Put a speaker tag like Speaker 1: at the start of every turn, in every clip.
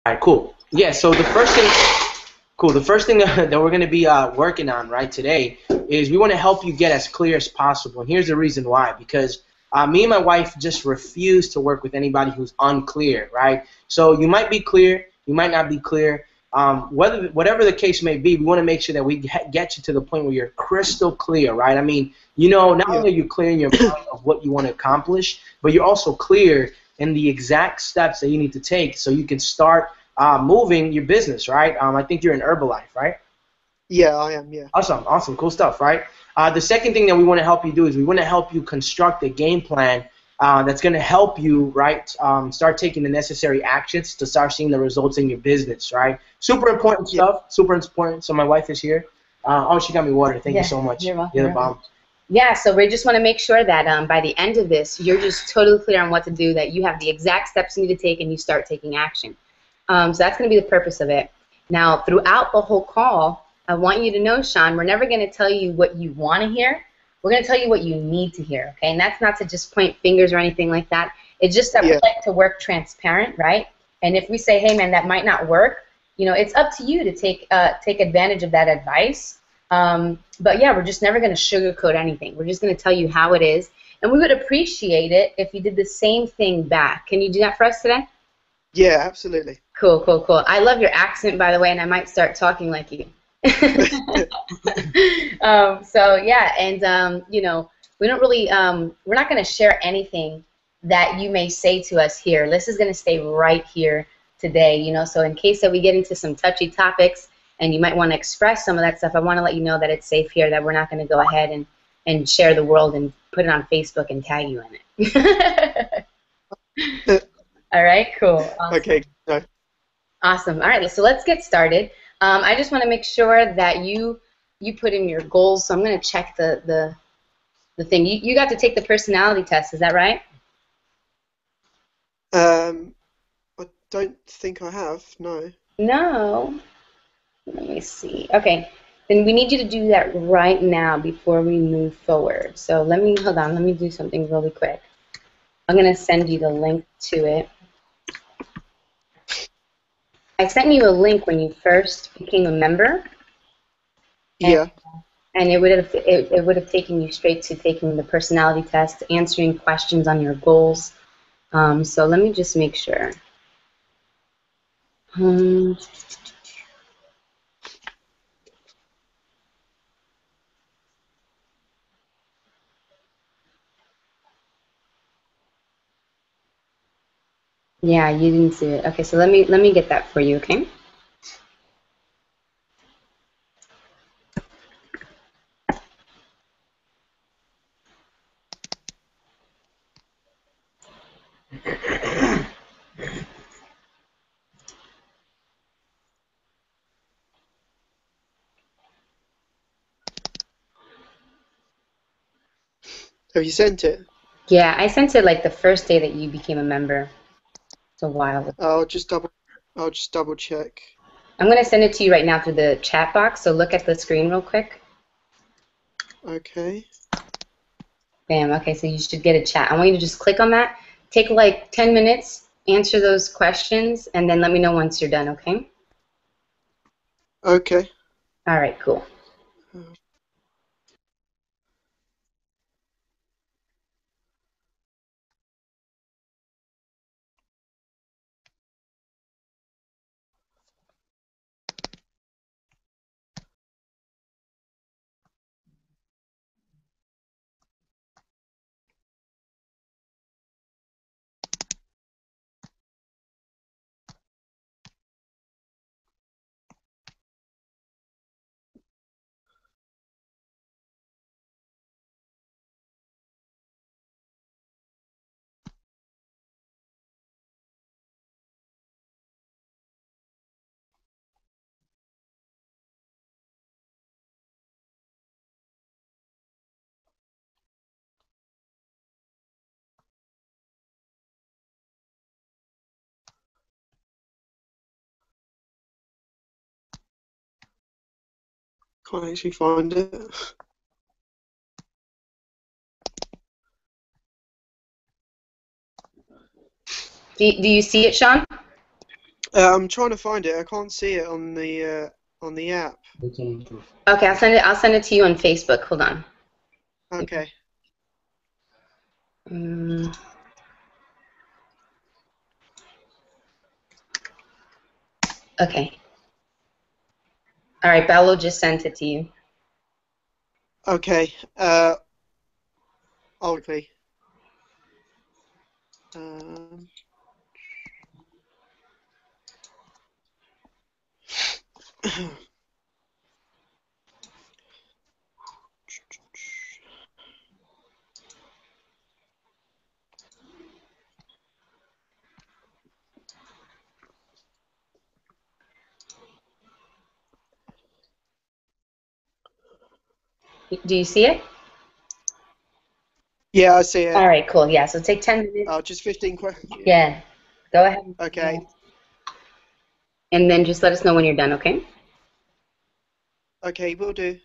Speaker 1: All right, cool. Yeah, so the first thing, cool. The first thing that we're going to be working on right today is we want to help you get as clear as possible. And here's the reason why. Because me and my wife just refuse to work with anybody who's unclear, right? So you might be clear, you might not be clear. Whatever the case may be, we want to make sure that we get you to the point where you're crystal clear, right? I mean, you know, not only are you clear in your mind of what you want to accomplish, but you're also clear in the exact steps that you need to take so you can start moving your business, right? I think you're in Herbalife, right?
Speaker 2: Yeah, I am, yeah.
Speaker 1: Awesome, awesome, cool stuff, right? The second thing that we want to help you do is we want to help you construct a game plan that's going to help you, right, start taking the necessary actions to start seeing the results in your business, right? Super important stuff, super important. So my wife is here. Oh, she got me water. Thank you so much.
Speaker 3: You're welcome.
Speaker 1: You're the bomb.
Speaker 3: Yeah, so we just want to make sure that by the end of this, you're just totally clear on what to do, that you have the exact steps you need to take, and you start taking action. So that's going to be the purpose of it. Now, throughout the whole call, I want you to know, Sean, we're never going to tell you what you want to hear. We're going to tell you what you need to hear, okay? And that's not to just point fingers or anything like that. It's just that we like to work transparent, right? And if we say, hey, man, that might not work, you know, it's up to you to take advantage of that advice. But, yeah, we're just never going to sugarcoat anything. We're just going to tell you how it is. And we would appreciate it if you did the same thing back. Can you do that for us today?
Speaker 2: Yeah, absolutely.
Speaker 3: Cool, cool, cool. I love your accent, by the way, and I might start talking like you. So yeah, and you know, we don't really, we're not going to share anything that you may say to us here. This is going to stay right here today, you know. So in case that we get into some touchy topics and you might want to express some of that stuff, I want to let you know that it's safe here. That we're not going to go ahead and share the world and put it on Facebook and tag you in it. All right, cool. Awesome.
Speaker 2: Okay. No.
Speaker 3: Awesome. All right, so let's get started. I just want to make sure that you put in your goals. So I'm going to check the thing. You got to take the personality test. Is that right?
Speaker 2: I don't think I have. No.
Speaker 3: No. Let me see. Okay. Then we need you to do that right now before we move forward. So hold on. Let me do something really quick. I'm going to send you the link to it. I sent you a link when you first became a member.
Speaker 2: Yeah.
Speaker 3: And it would have taken you straight to taking the personality test, answering questions on your goals. So let me just make sure. Yeah, you didn't see it. Okay, so let me get that for you, okay?
Speaker 2: Have you sent it?
Speaker 3: Yeah, I sent it like the first day that you became a member. It's a while ago.
Speaker 2: I'll just double check.
Speaker 3: I'm going to send it to you right now through the chat box, so look at the screen real quick.
Speaker 2: Okay.
Speaker 3: Bam, okay, so you should get a chat. I want you to just click on that, take like 10 minutes, answer those questions, and then let me know once you're done, okay?
Speaker 2: Okay.
Speaker 3: All right, cool.
Speaker 2: Can't actually find it.
Speaker 3: Do you see it, Sean?
Speaker 2: I'm trying to find it. I can't see it on the app.
Speaker 3: Okay, I'll send it to you on Facebook. Hold on.
Speaker 2: Okay.
Speaker 3: Okay. All right, Bello just sent it to you.
Speaker 2: Okay. Okay. Um,
Speaker 3: Do you see it?
Speaker 2: yeah, I see it.
Speaker 3: All right, cool. Yeah, so take 10 minutes.
Speaker 2: Just 15 questions.
Speaker 3: Yeah, go ahead.
Speaker 2: Okay.
Speaker 3: And then just let us know when you're done, okay?
Speaker 2: Okay, will do.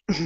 Speaker 2: I've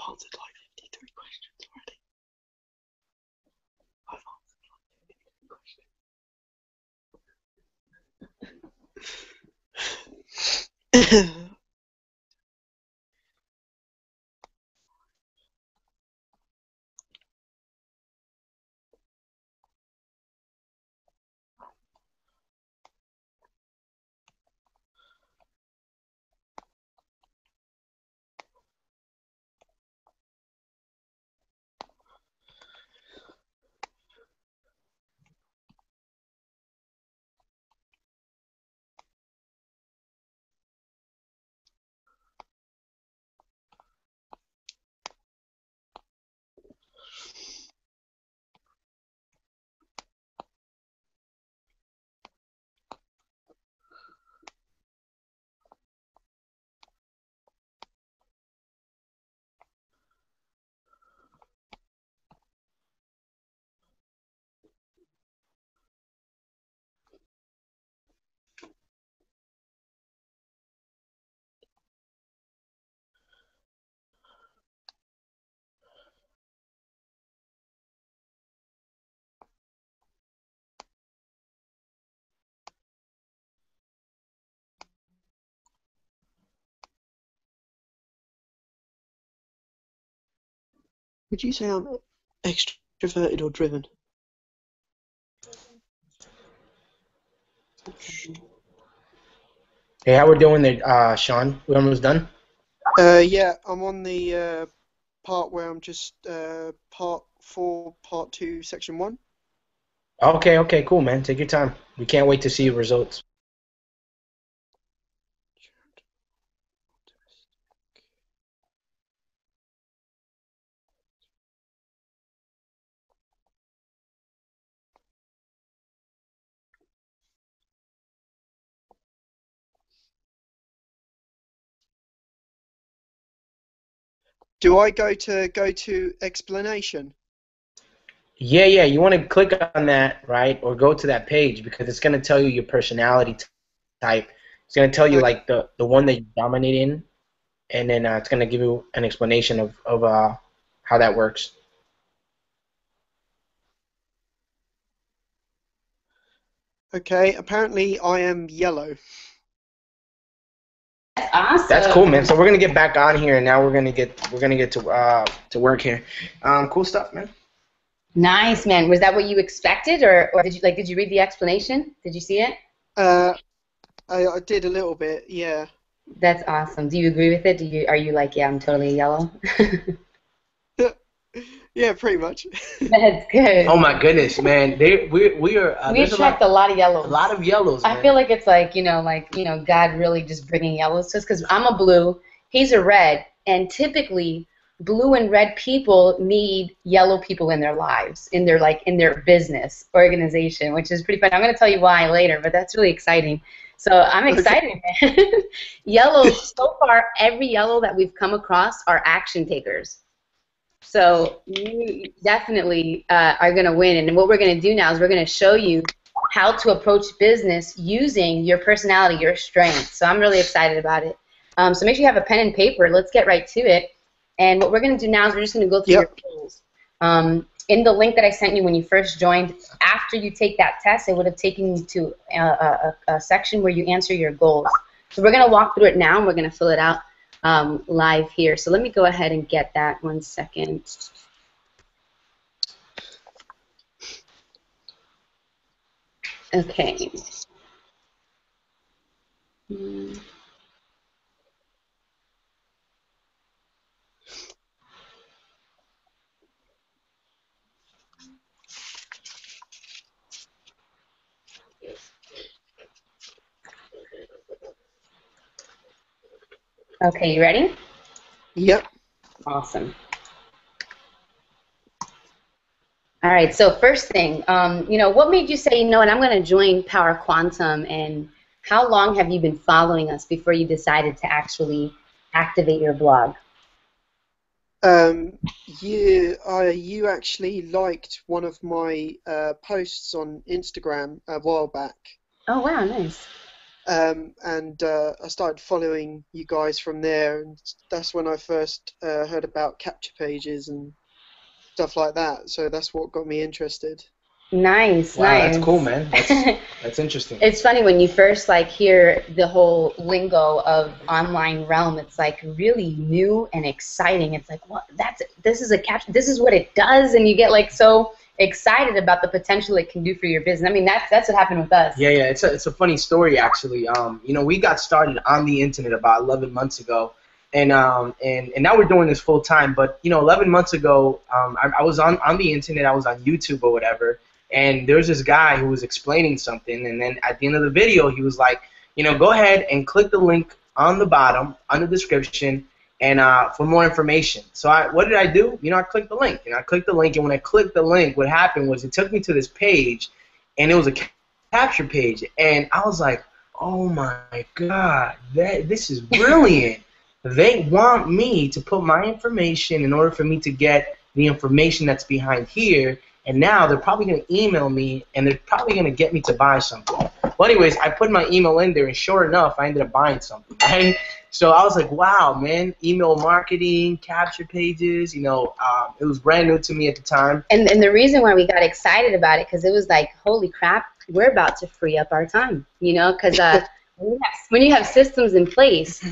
Speaker 2: answered like 53 questions already. I've answered like 53 questions. Would you say I'm extroverted or driven?
Speaker 1: Hey, how we're doing there, Sean? We almost done?
Speaker 2: Yeah, I'm on the part where I'm just part 4, part 2, section 1.
Speaker 1: Okay, cool, man. Take your time. We can't wait to see your results.
Speaker 2: Do I go to explanation?
Speaker 1: Yeah. You want to click on that, right, or go to that page because it's gonna tell you your personality type. It's gonna tell you
Speaker 2: Okay.
Speaker 1: like the one that you dominate in, and then it's gonna give you an explanation of how that works.
Speaker 2: Okay. Apparently, I am yellow.
Speaker 3: That's awesome.
Speaker 1: That's cool, man. So we're gonna get back on here, and now we're gonna get to work here. Cool stuff, man.
Speaker 3: Nice, man. Was that what you expected, or did you read the explanation? Did you see it?
Speaker 2: I did a little bit, yeah.
Speaker 3: That's awesome. Do you agree with it? Are you like, yeah, I'm totally yellow?
Speaker 2: Yeah, pretty much.
Speaker 3: That's good.
Speaker 1: Oh my goodness, man. We are.
Speaker 3: We attract a lot of yellows.
Speaker 1: A lot of yellows. Man.
Speaker 3: I feel like it's like God really just bringing yellows to us because I'm a blue, he's a red, and typically blue and red people need yellow people in their lives, in their business organization, which is pretty fun. I'm going to tell you why later, but that's really exciting. So I'm excited, man. Yellows, so far, every yellow that we've come across are action takers. So you definitely are going to win. And what we're going to do now is we're going to show you how to approach business using your personality, your strengths. So I'm really excited about it. So make sure you have a pen and paper. Let's get right to it. And what we're going to do now is we're just going to go through your goals. In the link that I sent you when you first joined, after you take that test, it would have taken you to a section where you answer your goals. So we're going to walk through it now, and we're going to fill it out live here. So let me go ahead and get that 1 second. Okay. Okay, you ready?
Speaker 2: Yep.
Speaker 3: Awesome. All right, so first thing, what made you say, and I'm going to join Power Quantum, and how long have you been following us before you decided to actually activate your blog?
Speaker 2: You actually liked one of my posts on Instagram a while back.
Speaker 3: Oh, wow, nice.
Speaker 2: And I started following you guys from there, and that's when I first heard about capture pages and stuff like that. So that's what got me interested.
Speaker 3: Nice,
Speaker 1: wow,
Speaker 3: nice.
Speaker 1: That's cool, man. That's interesting.
Speaker 3: It's funny when you first hear the whole lingo of online realm. It's really new and exciting. It's like, what? This is a capture. This is what it does, and you get so excited about the potential it can do for your business. I mean, that's what happened with us.
Speaker 1: Yeah. It's a funny story actually. We got started on the internet about 11 months ago, and now we're doing this full time. But 11 months ago, I was on the internet. I was on YouTube or whatever, and there was this guy who was explaining something, and then at the end of the video, he was like, go ahead and click the link on the bottom on the description. And for more information. So what did I do? I clicked the link. And when I clicked the link, what happened was it took me to this page, and it was a capture page. And I was like, oh my God, this is brilliant. They want me to put my information in order for me to get the information that's behind here. And now they're probably going to email me, and they're probably going to get me to buy something. Well, anyways, I put my email in there, and sure enough, I ended up buying something, right? So I was like, wow, man, email marketing, capture pages, it was brand new to me at the time.
Speaker 3: And the reason why we got excited about it, because it was like, holy crap, we're about to free up our time, because when you have systems in place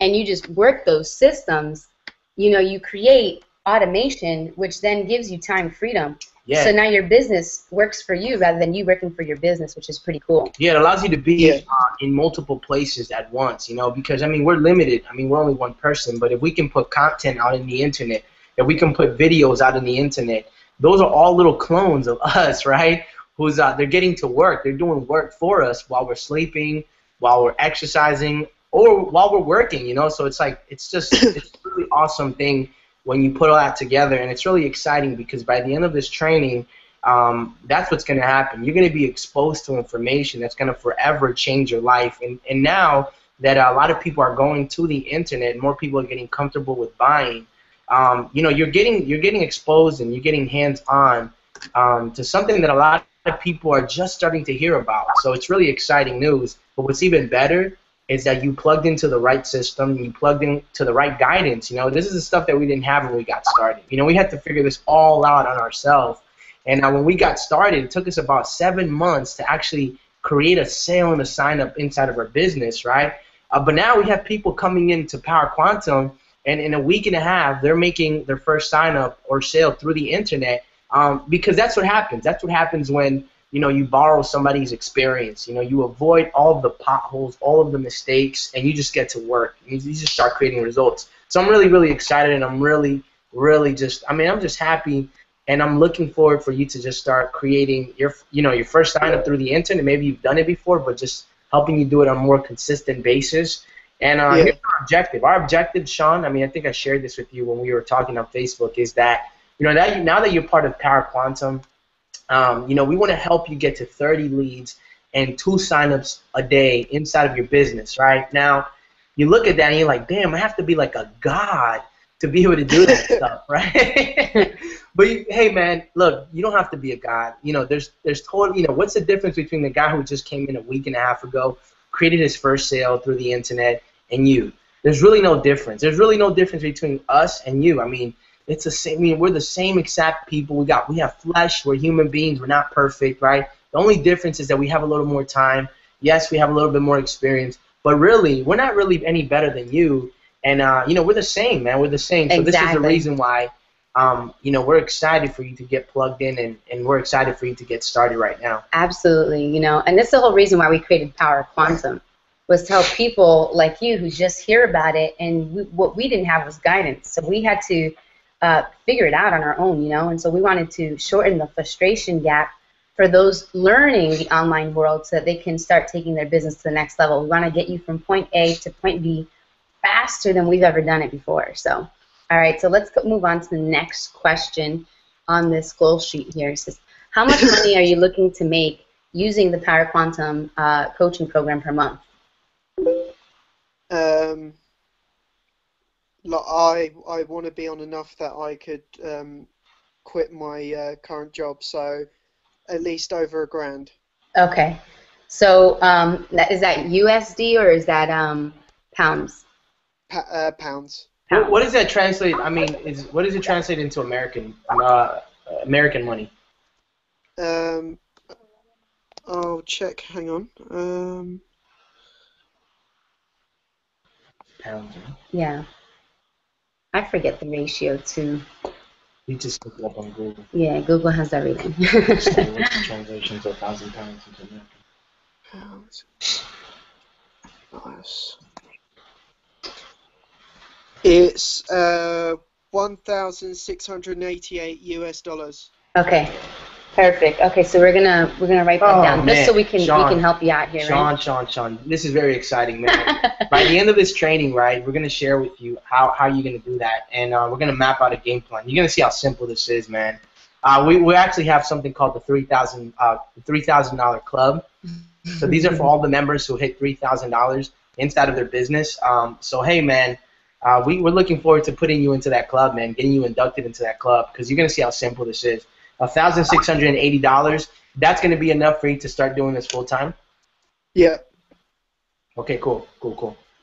Speaker 3: and you just work those systems, you create automation, which then gives you time freedom.
Speaker 1: Yeah.
Speaker 3: So now your business works for you rather than you working for your business, which is pretty cool.
Speaker 1: Yeah, it allows you to be in multiple places at once, you know, because, I mean, we're limited. I mean, we're only one person, but if we can put content out in the internet, if we can put videos out in the internet, those are all little clones of us, right? Who's they're getting to work. They're doing work for us while we're sleeping, while we're exercising, or while we're working, you know? So it's like, it's just it's a really awesome thing when you put all that together, and it's really exciting because by the end of this training, that's what's going to happen. You're going to be exposed to information that's going to forever change your life. And now that a lot of people are going to the internet, and more people are getting comfortable with buying, you know, you're getting exposed and you're getting hands-on to something that a lot of people are just starting to hear about. So it's really exciting news. But what's even better is that you plugged into the right system, you plugged into the right guidance. You know, this is the stuff that we didn't have when we got started. You know, we had to figure this all out on ourselves. And when we got started, it took us about 7 months to actually create a sale and a sign up inside of our business, right? But now we have people coming into Power Quantum, and in a week and a half, they're making their first sign up or sale through the internet, because that's what happens. That's what happens when, you know, you borrow somebody's experience. You know, you avoid all of the potholes, all of the mistakes, and you just get to work. You just start creating results. So I'm really, really excited, and I'm really, really just, I mean, I'm just happy, and I'm looking forward for you to just start creating your, you know, your first sign up through the internet. Maybe you've done it before, but just helping you do it on a more consistent basis. And here's our objective. Our objective, Sean, I mean, I think I shared this with you when we were talking on Facebook, is that, you know, now that you're part of Power Quantum, you know, we want to help you get to 30 leads and 2 signups a day inside of your business, right? Now, you look at that and you're like, damn, I have to be like a god to be able to do that stuff, right? But hey, man, look, you don't have to be a god. You know, there's totally, you know, what's the difference between the guy who just came in a week and a half ago, created his first sale through the internet, and you? There's really no difference. There's really no difference between us and you. I mean, it's the same. I mean, we're the same exact people. We have flesh. We're human beings. We're not perfect, right? The only difference is that we have a little more time. Yes, we have a little bit more experience, but really, we're not really any better than you. And you know, we're the same, man. We're the same. So this is the reason why, you know, we're excited for you to get plugged in, and we're excited for you to get started right now.
Speaker 3: Absolutely, you know, and that's the whole reason why we created Power Quantum, was to help people like you who just hear about it, and what we didn't have was guidance. So we had to figure it out on our own, you know, and so we wanted to shorten the frustration gap for those learning the online world so that they can start taking their business to the next level. We want to get you from point A to point B faster than we've ever done it before. So, all right, so let's move on to the next question on this goal sheet here. It says, how much money are you looking to make using the Power Quantum coaching program per month?
Speaker 2: I want to be on enough that I could quit my current job, so at least over $1,000.
Speaker 3: Okay, so is that USD or is that pounds?
Speaker 2: Pounds.
Speaker 1: What does that translate? I mean, what does it translate into American money?
Speaker 2: I'll check. Hang on.
Speaker 1: Pounds. Right?
Speaker 3: Yeah. I forget the ratio too.
Speaker 1: You just look it up on Google.
Speaker 3: Yeah, Google has everything.
Speaker 1: So what's the translation to 1,000 pounds into American?
Speaker 2: Pounds. Nice. It's $1,688 US.
Speaker 3: Okay, perfect. Okay, so we're gonna write that down just so we can help you out here, right?
Speaker 1: Sean, this is very exciting, man. By the end of this training, right, we're gonna share with you how you're gonna do that, and we're gonna map out a game plan. You're gonna see how simple this is, man. We actually have something called the $3,000 club. So these are for all the members who hit $3,000 inside of their business. So hey, man. We're looking forward to putting you into that club, man, getting you inducted into that club, because you're going to see how simple this is. $1,680, that's going to be enough for you to start doing this full time?
Speaker 2: Yeah.
Speaker 1: Okay, cool.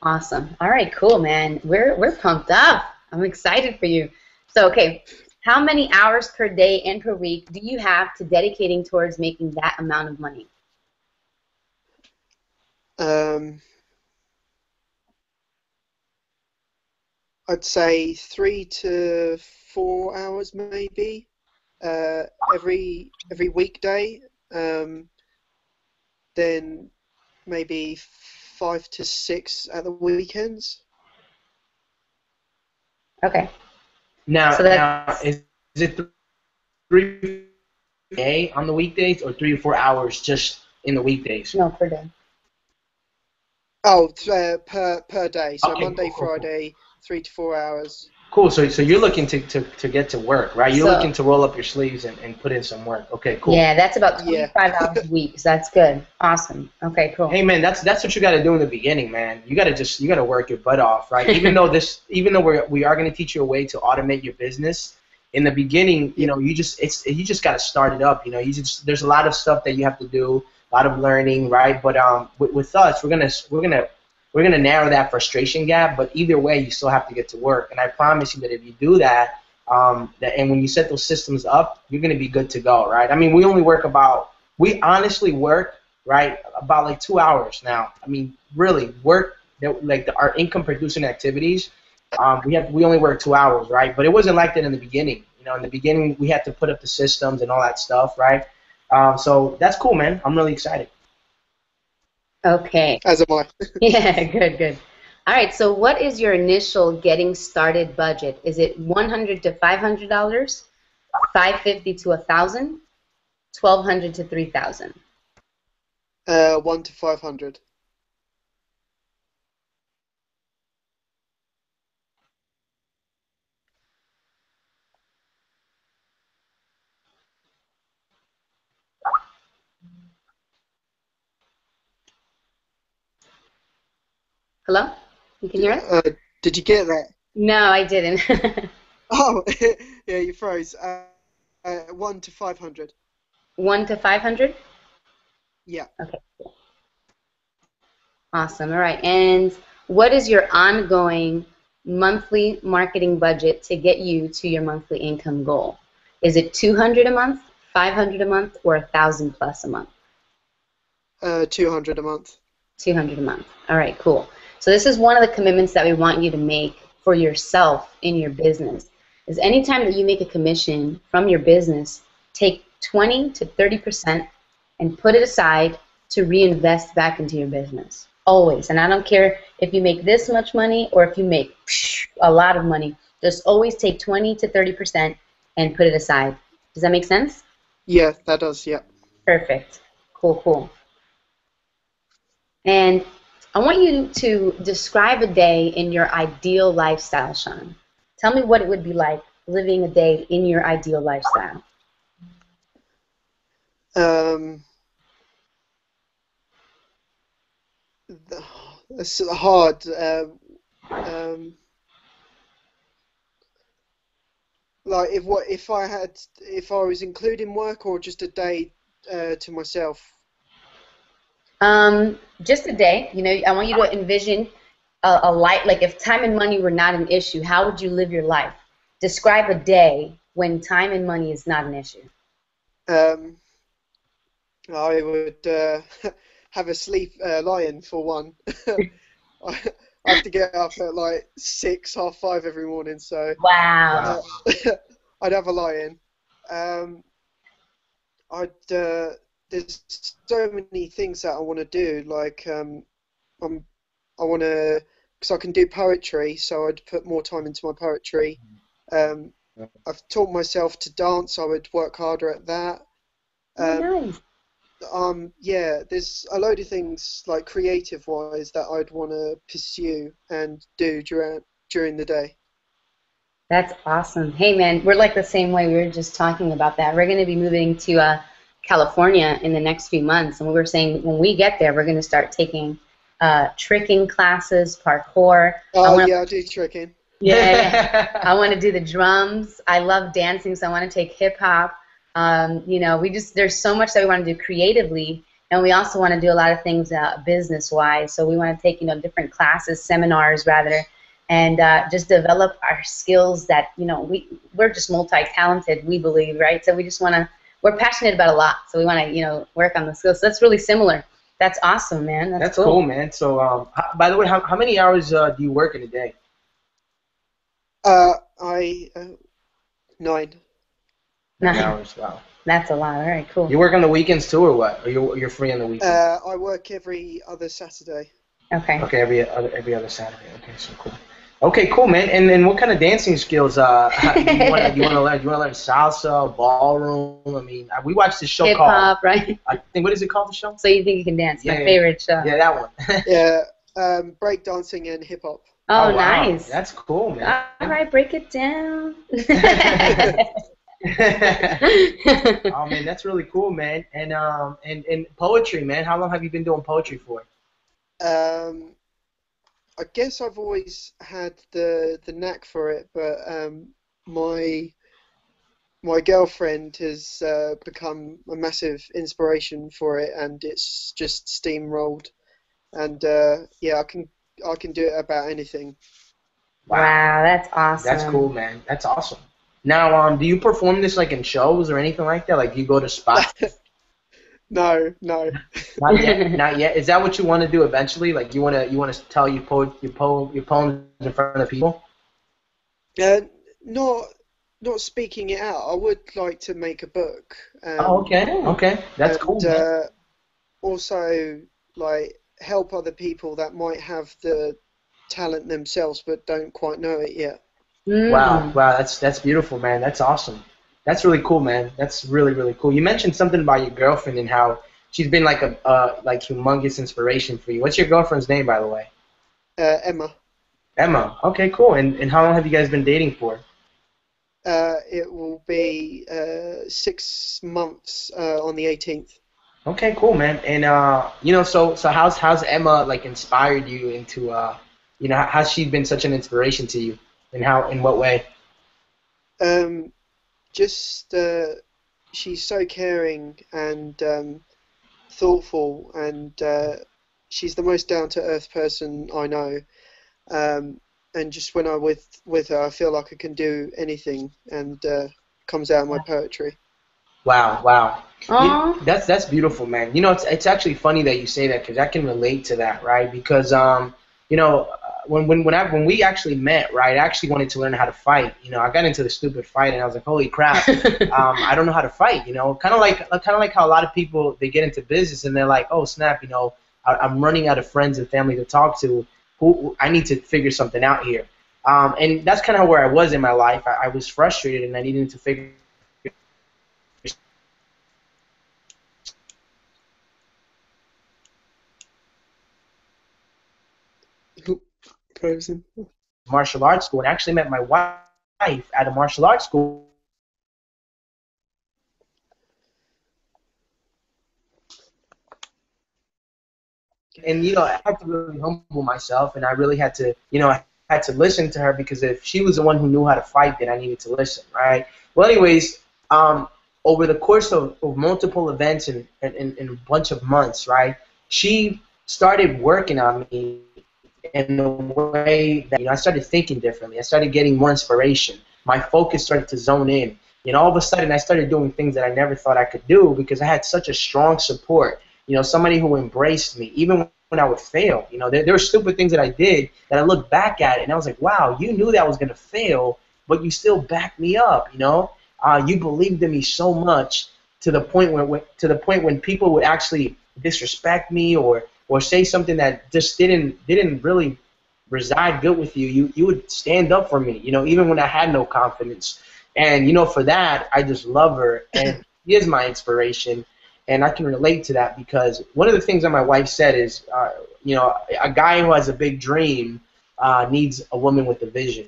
Speaker 3: Awesome. All right, cool, man. We're pumped up. I'm excited for you. So, okay, how many hours per day and per week do you have to dedicating towards making that amount of money?
Speaker 2: I'd say 3 to 4 hours maybe every weekday. Then maybe 5 to 6 at the weekends.
Speaker 3: Okay.
Speaker 1: Now,
Speaker 3: So
Speaker 1: now
Speaker 3: that's
Speaker 1: is it 3 a on the weekdays or 3 or 4 hours just in the weekdays?
Speaker 3: no per day.
Speaker 2: Oh, per day. So
Speaker 1: Okay,
Speaker 2: Monday,
Speaker 1: cool, cool, cool.
Speaker 2: Friday, 3 to 4 hours.
Speaker 1: Cool. So you're looking to get to work, right? You're
Speaker 3: So
Speaker 1: looking to roll up your sleeves and put in some work. Okay, cool.
Speaker 3: yeah, that's about
Speaker 2: Yeah.
Speaker 3: 25 hours a week. So that's good. Awesome. Okay, cool.
Speaker 1: Hey man, that's what you got to do in the beginning, man. You got to work your butt off, right? Even though we are going to teach you a way to automate your business. In the beginning,
Speaker 2: Yeah.
Speaker 1: you just got to start it up. There's a lot of stuff that you have to do, a lot of learning, right? But with us, we're gonna narrow that frustration gap. But either way, you still have to get to work. And I promise you that if you do that, and when you set those systems up, you're gonna be good to go, right? I mean, we honestly work, right, about like 2 hours now. I mean, really work like our income producing activities. We only work 2 hours, right? But it wasn't like that in the beginning. In the beginning we had to put up the systems and all that stuff, right? So that's cool, man. I'm really excited.
Speaker 3: Okay.
Speaker 2: As am I.
Speaker 3: Yeah, good, good. All right, so what is your initial getting started budget? Is it $100 to $500, $550 to $1,000, $1,200 to $3,000?
Speaker 2: 1 to 500.
Speaker 3: Hello? You can hear us?
Speaker 2: Did you get that?
Speaker 3: No, I didn't.
Speaker 2: Oh, yeah, you froze. 1 to 500.
Speaker 3: 1 to 500?
Speaker 2: Yeah.
Speaker 3: Okay, cool. Awesome. All right. And what is your ongoing monthly marketing budget to get you to your monthly income goal? Is it 200 a month, 500 a month, or 1,000 plus a month?
Speaker 2: 200 a month.
Speaker 3: 200 a month. All right, cool. So this is one of the commitments that we want you to make for yourself in your business. Is anytime that you make a commission from your business, take 20 to 30% and put it aside to reinvest back into your business. Always. And I don't care if you make this much money or if you make a lot of money. Just always take 20 to 30% and put it aside. Does that make sense?
Speaker 2: Yeah, that does, yeah.
Speaker 3: Perfect. Cool, cool. And I want you to describe a day in your ideal lifestyle, Sean. Tell me what it would be like living a day in your ideal lifestyle.
Speaker 2: It's hard. Like if I was including work or just a day to myself.
Speaker 3: Just a day. I want you to envision a life, like if time and money were not an issue, how would you live your life? Describe a day when time and money is not an issue.
Speaker 2: I would have a sleep lie-in for one. I have to get up at like 6, half 5 every morning, so
Speaker 3: Wow.
Speaker 2: I'd have a lie-in. There's so many things that I want to do. Like I want to, because I can do poetry, so I'd put more time into my poetry. I've taught myself to dance. I would work harder at that.
Speaker 3: Nice.
Speaker 2: Yeah, there's a load of things like creative-wise that I'd want to pursue and do during the day.
Speaker 3: That's awesome. Hey, man, we're like the same way. We were just talking about that. We're going to be moving to California in the next few months, and we were saying when we get there, we're going to start taking tricking classes, parkour.
Speaker 2: Oh, yeah, I do tricking.
Speaker 3: Yeah, I want to do the drums. I love dancing, so I want to take hip-hop. There's so much that we want to do creatively, and we also want to do a lot of things business-wise. So we want to take, different classes, seminars rather, and just develop our skills that, we're just multi-talented, we believe, right? So we're passionate about a lot, so we want to, work on the skills. So that's really similar. That's awesome, man. That's
Speaker 1: cool, man. So, by the way, how many hours do you work in a day?
Speaker 2: I 9.
Speaker 1: 9
Speaker 3: Nice.
Speaker 1: hours. Wow.
Speaker 3: That's a lot. All right, cool.
Speaker 1: You work on the weekends too, or what? Or you're free on the weekends?
Speaker 2: I work every other Saturday.
Speaker 3: Okay.
Speaker 1: Okay, every other Saturday. Okay, so cool. Okay, cool, man. And then what kind of dancing skills you want to learn? You want to learn salsa, ballroom? I mean, we watched this show
Speaker 3: Hip
Speaker 1: called
Speaker 3: hop, right?
Speaker 1: I think what is it called? The show?
Speaker 3: So you think you can dance?
Speaker 1: Yeah,
Speaker 3: My favorite show.
Speaker 1: Yeah, that one.
Speaker 2: Yeah, break dancing and hip hop.
Speaker 3: Oh,
Speaker 1: wow.
Speaker 3: nice.
Speaker 1: That's cool, man.
Speaker 3: All right, break it down.
Speaker 1: Oh man, that's really cool, man. And poetry, man. How long have you been doing poetry for?
Speaker 2: I guess I've always had the knack for it, but my girlfriend has become a massive inspiration for it, and it's just steamrolled. And yeah, I can do it about anything.
Speaker 3: Wow, that's awesome.
Speaker 1: That's cool, man. That's awesome. Now, do you perform this like in shows or anything like that? Like you go to spots?
Speaker 2: No.
Speaker 1: Not yet. Not yet. Is that what you want to do eventually? Like you want to tell your poems in front of people?
Speaker 2: Not speaking it out. I would like to make a book.
Speaker 1: Oh, okay. That's cool, man.
Speaker 2: Also, like help other people that might have the talent themselves but don't quite know it yet.
Speaker 1: Wow, that's beautiful, man. That's awesome. That's really cool, man. That's really, really cool. You mentioned something about your girlfriend and how she's been like a like humongous inspiration for you. What's your girlfriend's name, by the way?
Speaker 2: Emma.
Speaker 1: Emma. Okay, cool. And how long have you guys been dating for?
Speaker 2: It will be 6 months on the 18th.
Speaker 1: Okay, cool, man. And so how's Emma like inspired you into how's she been such an inspiration to you? And in what way?
Speaker 2: Just she's so caring and thoughtful, and she's the most down-to-earth person I know. And just when I'm with her, I feel like I can do anything, and comes out in my poetry.
Speaker 1: Wow. That's beautiful, man. It's actually funny that you say that because I can relate to that, right? Because when we actually met, right, I actually wanted to learn how to fight. I got into the stupid fight and I was like, holy crap, I don't know how to fight. Kind of like how a lot of people, they get into business and they're like, oh snap, I'm running out of friends and family to talk to. I need to figure something out here. And that's kind of where I was in my life. I was frustrated and I needed to figure.
Speaker 2: Frozen.
Speaker 1: Martial arts school, and I actually met my wife at a martial arts school. And I had to really humble myself, and I really had to, I had to listen to her because if she was the one who knew how to fight, then I needed to listen, right? Well, anyways, over the course of multiple events and a bunch of months, right, she started working on me in a way that I started thinking differently. I started getting more inspiration. My focus started to zone in. All of a sudden, I started doing things that I never thought I could do because I had such a strong support. Somebody who embraced me, even when I would fail. There were stupid things that I did that I look back at it and I was like, wow, you knew that I was gonna fail, but you still backed me up. You believed in me so much to the point when people would actually disrespect me or say something that just didn't really reside good with you. You would stand up for me, even when I had no confidence. And for that, I just love her, and she is my inspiration, and I can relate to that because one of the things that my wife said is, a guy who has a big dream needs a woman with a vision,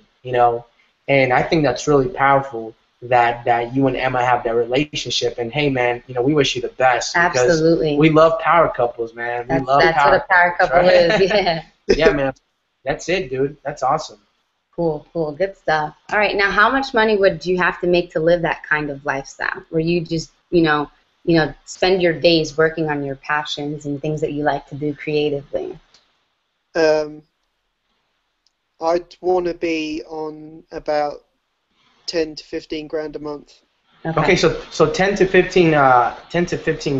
Speaker 1: and I think that's really powerful. That you and Emma have that relationship, and hey man, we wish you the best.
Speaker 3: Absolutely.
Speaker 1: We love power couples, man.
Speaker 3: That's what a power couple is. Yeah.
Speaker 1: Yeah, man. That's it, dude. That's awesome.
Speaker 3: Cool. Good stuff. All right, now how much money would you have to make to live that kind of lifestyle, where you just spend your days working on your passions and things that you like to do creatively?
Speaker 2: I'd want to be on about 10 to 15 grand a month.
Speaker 1: Okay, so 10 to 15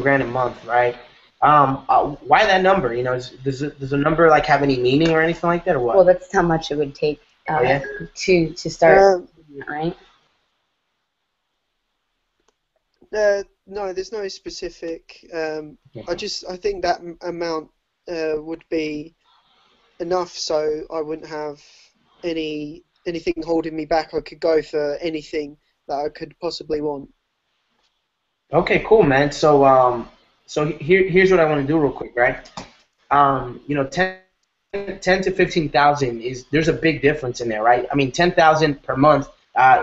Speaker 1: grand a month, right? Why that number? Does a number like have any meaning or anything like that, or what?
Speaker 3: Well, that's how much it would take
Speaker 1: Yeah.
Speaker 3: to start, right?
Speaker 2: No, there's no specific. I think that amount would be enough, so I wouldn't have anything holding me back. I could go for anything that I could possibly want.
Speaker 1: Okay, cool, man. So here's what I want to do real quick, right? You know, 10 to 15,000 there's a big difference in there, right? I mean, 10,000 per month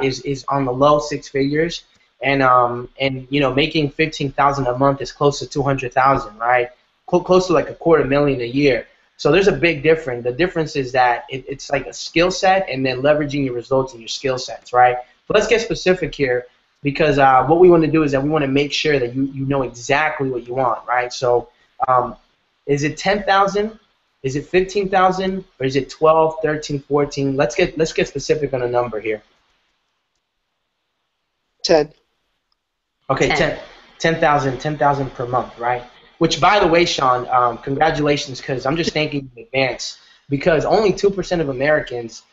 Speaker 1: is on the low six figures, and you know, making 15,000 a month is close to 200,000, right? Close to like a quarter million a year. So there's a big difference. The difference is that it's like a skill set and then leveraging your results and your skill sets, right? So let's get specific here because what we want to do is that we want to make sure that you know exactly what you want, right? So is it 10,000? Is it 15,000? Or is it 12, 13, 14? Let's get specific on a number here.
Speaker 2: 10.
Speaker 1: Okay, 10,000 per month, right? Which, by the way, Sean, congratulations, because I'm just thanking you in advance, because only 2% of Americans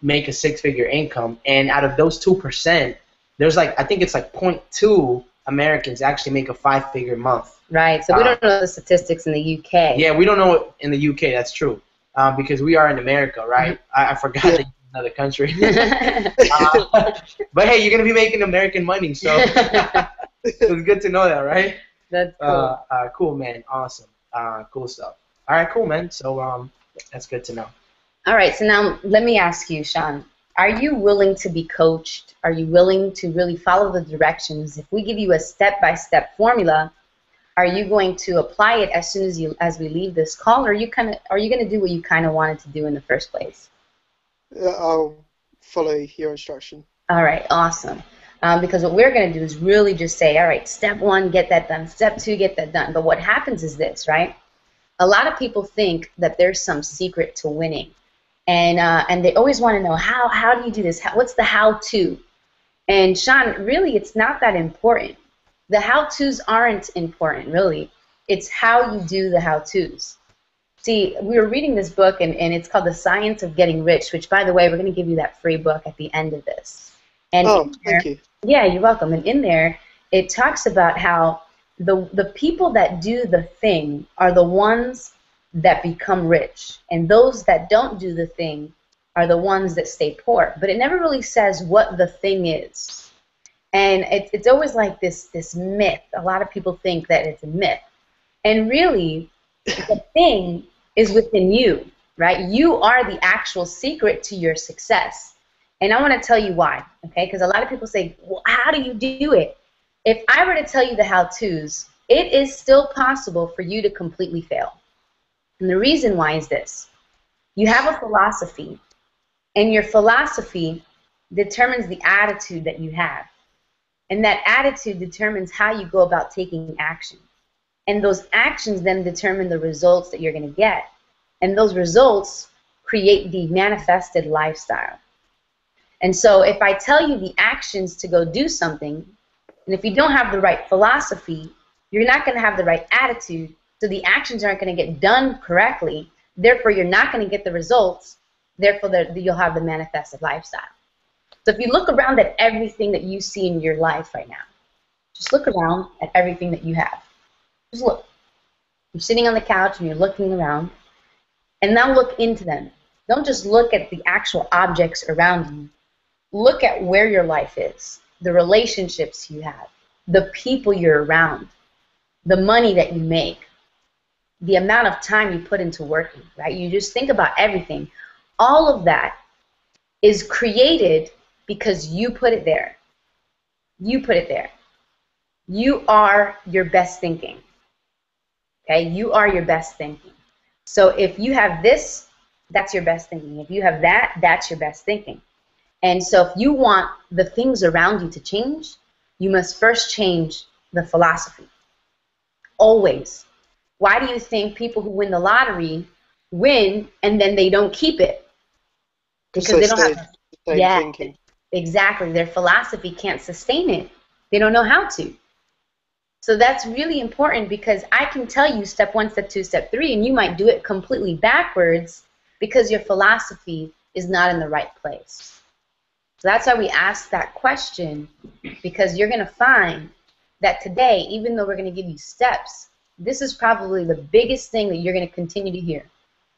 Speaker 1: make a six-figure income, and out of those 2%, there's like, I think it's like 0.2 Americans actually make a five-figure month.
Speaker 3: Right, so we don't know the statistics in the UK.
Speaker 1: Yeah, we don't know it in the UK, that's true, because we are in America, right? I forgot that you're in another country. But hey, you're going to be making American money, so it's good to know that, right?
Speaker 3: That's cool.
Speaker 1: Cool, man. Awesome. Cool stuff. All right, cool, man. So that's good to know.
Speaker 3: All right, so now let me ask you, Sean, are you willing to be coached? Are you willing to really follow the directions? If we give you a step-by-step formula, are you going to apply it as soon as we leave this call, or are you going to do what you kind of wanted to do in the first place?
Speaker 2: I'll follow your instruction.
Speaker 3: All right, awesome. Because what we're going to do is really just say, all right, step 1, get that done. Step 2, get that done. But what happens is this, right? A lot of people think that there's some secret to winning. And they always want to know, how do you do this? What's the how-to? And Sean, really, it's not that important. The how-tos aren't important, really. It's how you do the how-tos. See, we were reading this book, and it's called The Science of Getting Rich, which, by the way, we're going to give you that free book at the end of this. And
Speaker 2: thank you.
Speaker 3: Yeah, you're welcome. And in there, it talks about how the people that do the thing are the ones that become rich, and those that don't do the thing are the ones that stay poor. But it never really says what the thing is. And it's always like this myth. A lot of people think that it's a myth. And really, the thing is within you, right? You are the actual secret to your success. And I want to tell you why, okay? Because a lot of people say, well, how do you do it? If I were to tell you the how-tos, it is still possible for you to completely fail. And the reason why is this. You have a philosophy, and your philosophy determines the attitude that you have. And that attitude determines how you go about taking action. And those actions then determine the results that you're going to get. And those results create the manifested lifestyle. And so if I tell you the actions to go do something, and if you don't have the right philosophy, you're not going to have the right attitude, so the actions aren't going to get done correctly. Therefore, you're not going to get the results. Therefore, you'll have the manifested lifestyle. So if you look around at everything that you see in your life right now, just look around at everything that you have. Just look. You're sitting on the couch and you're looking around, and now look into them. Don't just look at the actual objects around you. Look at where your life is, the relationships you have, the people you're around, the money that you make, the amount of time you put into working, right? You just think about everything. All of that is created because you put it there. You put it there. You are your best thinking. Okay? You are your best thinking. So if you have this, that's your best thinking. If you have that, that's your best thinking. And so if you want the things around you to change, you must first change the philosophy. Always. Why do you think people who win the lottery win and then they don't keep it? Because they don't have the same thinking. Exactly. Their philosophy can't sustain it. They don't know how to. So that's really important, because I can tell you step 1, step 2, step 3, and you might do it completely backwards because your philosophy is not in the right place. So that's why we ask that question, because you're going to find that today, even though we're going to give you steps, this is probably the biggest thing that you're going to continue to hear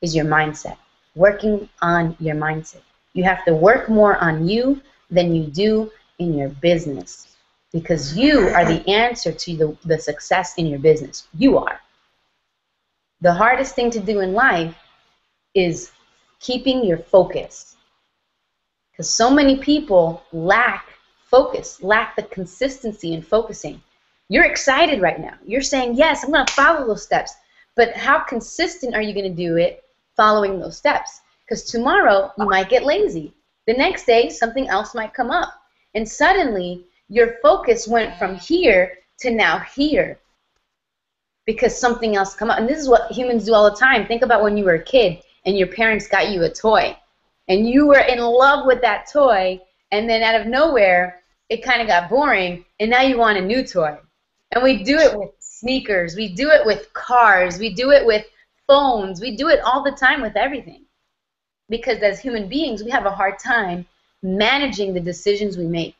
Speaker 3: is your mindset, working on your mindset. You have to work more on you than you do in your business, because you are the answer to the success in your business. You are. The hardest thing to do in life is keeping your focus, because so many people lack focus, lack the consistency in focusing. You're excited right now. You're saying, yes, I'm going to follow those steps. But how consistent are you going to do it following those steps? Because tomorrow you might get lazy. The next day something else might come up. And suddenly your focus went from here to now here because something else come up. And this is what humans do all the time. Think about when you were a kid and your parents got you a toy. And you were in love with that toy, and then out of nowhere it kind of got boring, and now you want a new toy. And we do it with sneakers, we do it with cars, we do it with phones, we do it all the time with everything. Because as human beings, we have a hard time managing the decisions we make.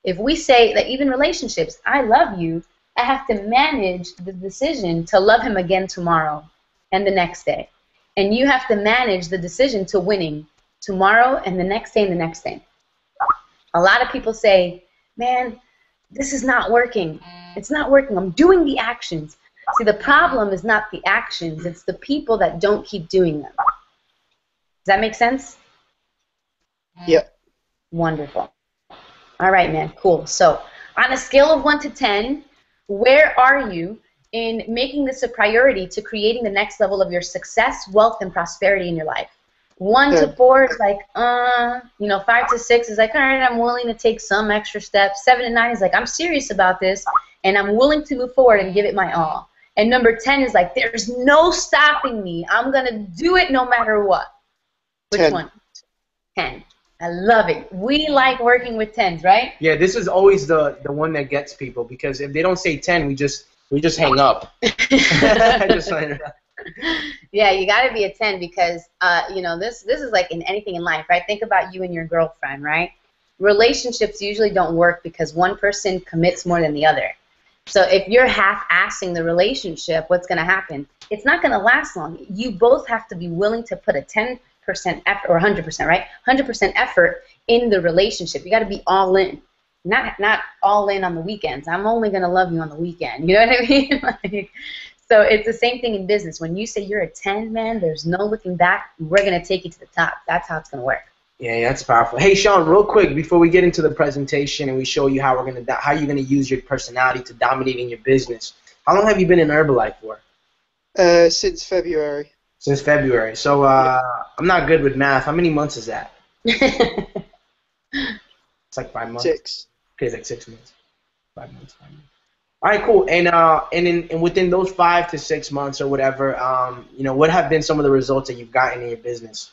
Speaker 3: If we say that even relationships, I love you, I have to manage the decision to love him again tomorrow and the next day. And you have to manage the decision to winning tomorrow and the next day and the next day. A lot of people say, man, this is not working. It's not working. I'm doing the actions. See, the problem is not the actions. It's the people that don't keep doing them. Does that make sense?
Speaker 2: Yeah.
Speaker 3: Wonderful. All right, man. Cool. So on a scale of 1 to 10, where are you in making this a priority to creating the next level of your success, wealth, and prosperity in your life? 1 to 4 is like, 5 to 6 is like, all right, I'm willing to take some extra steps. 7 to 9 is like, I'm serious about this, and I'm willing to move forward and give it my all. And number 10 is like, there's no stopping me. I'm going to do it no matter what. Which
Speaker 2: 10.
Speaker 3: one? 10. I love it. We like working with 10s, right?
Speaker 1: Yeah, this is always the one that gets people, because if they don't say 10, we just hang up. Just like,
Speaker 3: yeah, you got to be a 10 because, this is like in anything in life, right? Think about you and your girlfriend, right? Relationships usually don't work because one person commits more than the other. So if you're half-assing the relationship, what's going to happen? It's not going to last long. You both have to be willing to put a 10% effort, or 100%, right? 100% effort in the relationship. You got to be all in. Not all in on the weekends. I'm only going to love you on the weekend. You know what I mean? So it's the same thing in business. When you say you're a 10, man, there's no looking back. We're going to take you to the top. That's how it's going to work.
Speaker 1: yeah, that's powerful. Hey, Sean, real quick before we get into the presentation and we show you how you're going to use your personality to dominate in your business. How long have you been in Herbalife for?
Speaker 2: Since February.
Speaker 1: Since February. So I'm not good with math. How many months is that? It's like 5 months.
Speaker 2: 6.
Speaker 1: Okay, it's like 6 months. 5 months. All right, cool. And within those 5 to 6 months or whatever, what have been some of the results that you've gotten in your business?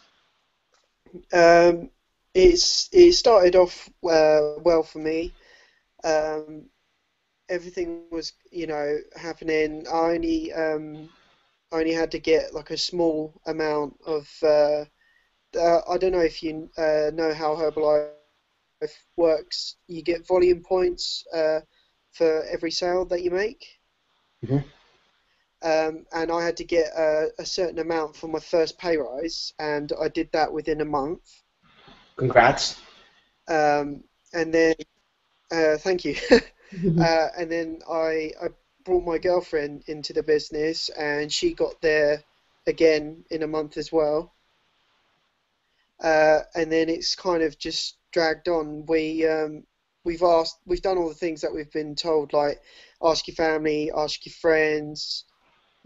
Speaker 2: It started off well for me. Everything was happening. I only had to get like a small amount of. I don't know if you know how Herbalife works. You get volume points for every sale that you make.
Speaker 1: Mm-hmm.
Speaker 2: And I had to get a certain amount for my first pay rise, and I did that within a month.
Speaker 1: Congrats.
Speaker 2: And then, thank you. And then I brought my girlfriend into the business, and she got there again in a month as well. And then it's kind of just dragged on. We've done all the things that we've been told, like ask your family, ask your friends.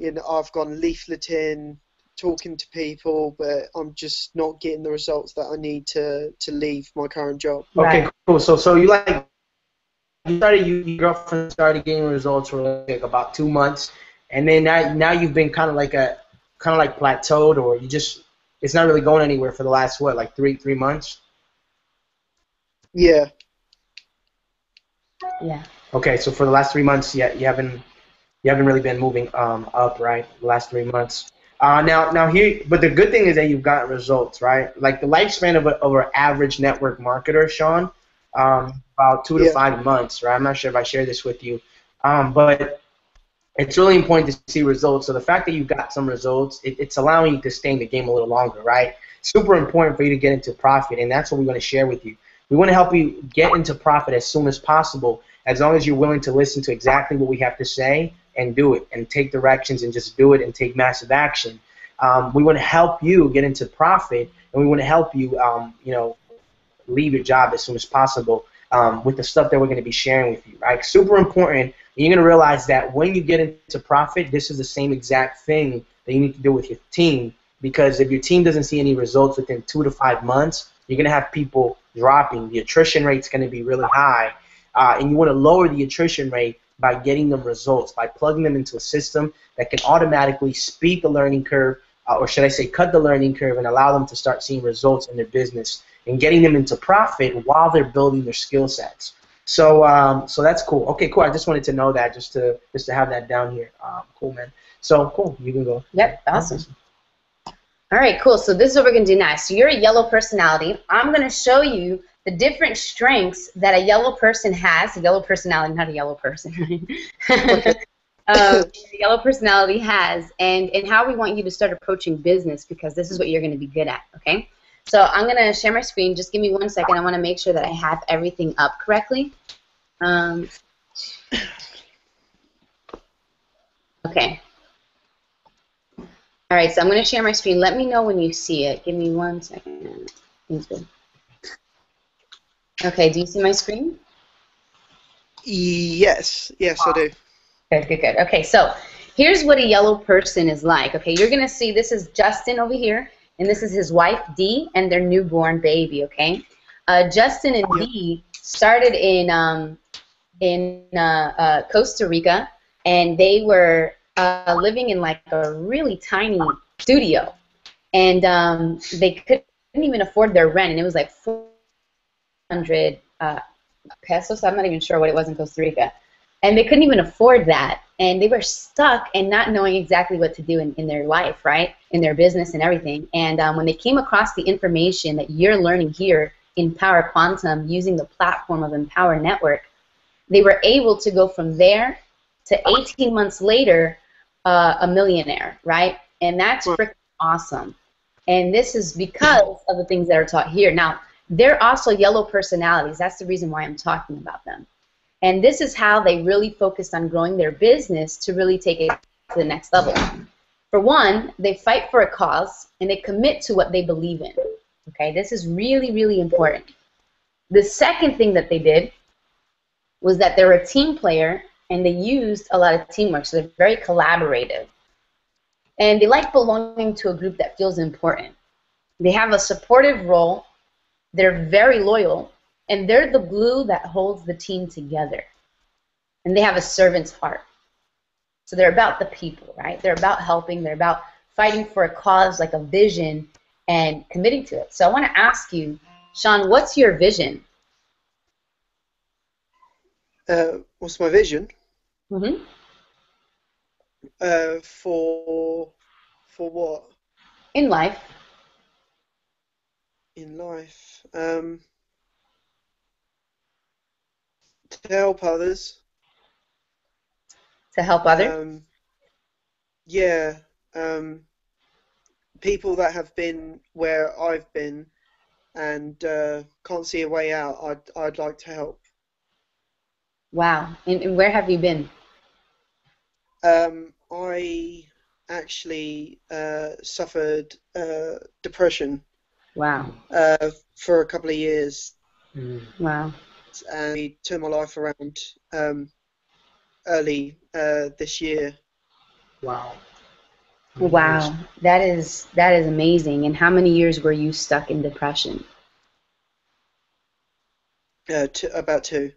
Speaker 2: I've gone leafleting, talking to people, but I'm just not getting the results that I need to leave my current job.
Speaker 1: Okay, cool. So your girlfriend started getting results for like about 2 months, and then now you've been kind of like plateaued, or it's not really going anywhere for the last like three months.
Speaker 2: Yeah.
Speaker 3: Yeah.
Speaker 1: Okay, so for the last 3 months, you haven't really been moving up, right? The last 3 months. Now here, but the good thing is that you've got results, right? Like the lifespan of an average network marketer, Sean, about 2 to 5 months, right? I'm not sure if I shared this with you, but it's really important to see results. So the fact that you got some results, it's allowing you to stay in the game a little longer, right? Super important for you to get into profit, and that's what we want to share with you. We want to help you get into profit as soon as possible, as long as you're willing to listen to exactly what we have to say and do it, and take directions and just do it and take massive action. We want to help you get into profit, and we want to help you, leave your job as soon as possible with the stuff that we're going to be sharing with you, right? Super important. And you're going to realize that when you get into profit, this is the same exact thing that you need to do with your team, because if your team doesn't see any results within 2 to 5 months, you're going to have people dropping. The attrition rate's going to be really high, and you want to lower the attrition rate by getting them results, by plugging them into a system that can automatically speed the learning curve, or should I say cut the learning curve, and allow them to start seeing results in their business and getting them into profit while they're building their skill sets. So that's cool. Okay, cool. I just wanted to know that, just to have that down here. Cool, man. So cool. You can go.
Speaker 3: Yep. Awesome. All right, cool. So this is what we're going to do now. So you're a yellow personality. I'm going to show you the different strengths that a yellow person has. A yellow personality, not a yellow person. Right? A yellow personality has, and how we want you to start approaching business, because this is what you're going to be good at, okay? So I'm going to share my screen. Just give me 1 second. I want to make sure that I have everything up correctly. Okay. All right, so I'm going to share my screen. Let me know when you see it. Give me 1 second. Thanks, good. Okay, do you see my screen?
Speaker 2: Yes, I do.
Speaker 3: Good. Okay, so here's what a yellow person is like. Okay, you're going to see this is Justin over here, and this is his wife, Dee, and their newborn baby, okay? Justin and Dee started in Costa Rica, and they were living in like a really tiny studio, and they couldn't even afford their rent, and it was like 400 pesos. I'm not even sure what it was in Costa Rica, and they couldn't even afford that, and they were stuck and not knowing exactly what to do in their life, right, in their business and everything. And when they came across the information that you're learning here in Power Quantum using the platform of Empower Network, they were able to go from there to 18 months later a millionaire, right? And that's freaking awesome. And this is because of the things that are taught here. Now, they're also yellow personalities. That's the reason why I'm talking about them. And this is how they really focused on growing their business to really take it to the next level. For one, they fight for a cause, and they commit to what they believe in. Okay, this is really, really important. The second thing that they did was that they're a team player, and they used a lot of teamwork, so they're very collaborative. And they like belonging to a group that feels important. They have a supportive role, they're very loyal, and they're the glue that holds the team together. And they have a servant's heart. So they're about the people, right? They're about helping, they're about fighting for a cause, like a vision, and committing to it. So I want to ask you, Sean, what's your vision?
Speaker 2: What's my vision?
Speaker 3: Mm-hmm.
Speaker 2: For what?
Speaker 3: In life.
Speaker 2: In life, to help others.
Speaker 3: To help others?
Speaker 2: Yeah. People that have been where I've been and can't see a way out, I'd like to help.
Speaker 3: Wow. And where have you been?
Speaker 2: I actually suffered depression.
Speaker 3: Wow.
Speaker 2: For a couple of years.
Speaker 3: Wow.
Speaker 2: And I turned my life around early this year.
Speaker 1: Wow.
Speaker 3: Wow. That is amazing. And how many years were you stuck in depression?
Speaker 2: About 2.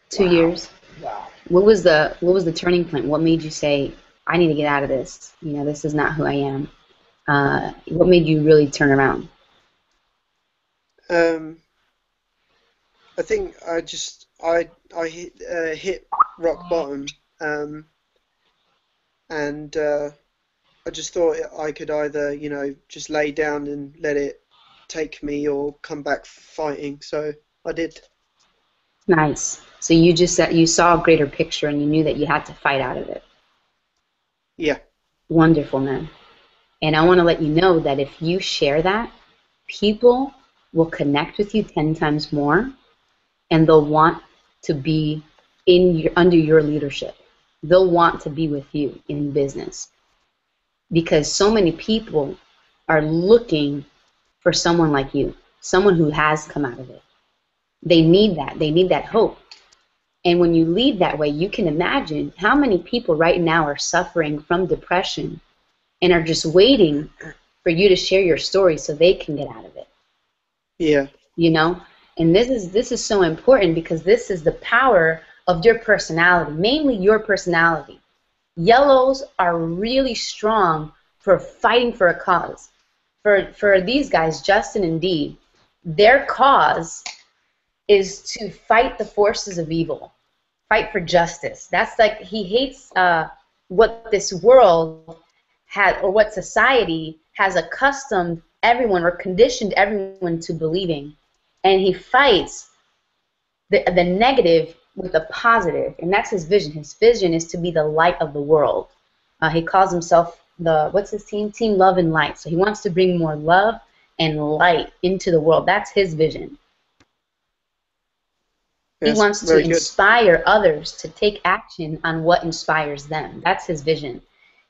Speaker 3: 2 years.
Speaker 1: Wow.
Speaker 3: What was the turning point? What made you say, I need to get out of this? You know, this is not who I am. What made you really turn around?
Speaker 2: I think I hit rock bottom, and I just thought I could either, you know, just lay down and let it take me or come back fighting. So I did.
Speaker 3: Nice. So you just said you saw a greater picture and you knew that you had to fight out of it.
Speaker 2: Yeah.
Speaker 3: Wonderful, man. And I want to let you know that if you share that, people will connect with you 10 times more, and they'll want to be under your leadership. They'll want to be with you in business because so many people are looking for someone like you, someone who has come out of it. They need that. They need that hope. And when you lead that way, you can imagine how many people right now are suffering from depression and are just waiting for you to share your story so they can get out of it.
Speaker 2: Yeah.
Speaker 3: You know? And this is so important because this is the power of your personality, mainly your personality. Yellows are really strong for fighting for a cause. For these guys, Justin and Dee, their cause is to fight the forces of evil, fight for justice. That's like he hates what this world had, or what society has accustomed everyone or conditioned everyone to believing, and he fights the negative with the positive, and that's his vision. His vision is to be the light of the world. He calls himself what's his team? Team Love and Light. So he wants to bring more love and light into the world. That's his vision. He wants to inspire others to take action on what inspires them. That's his vision.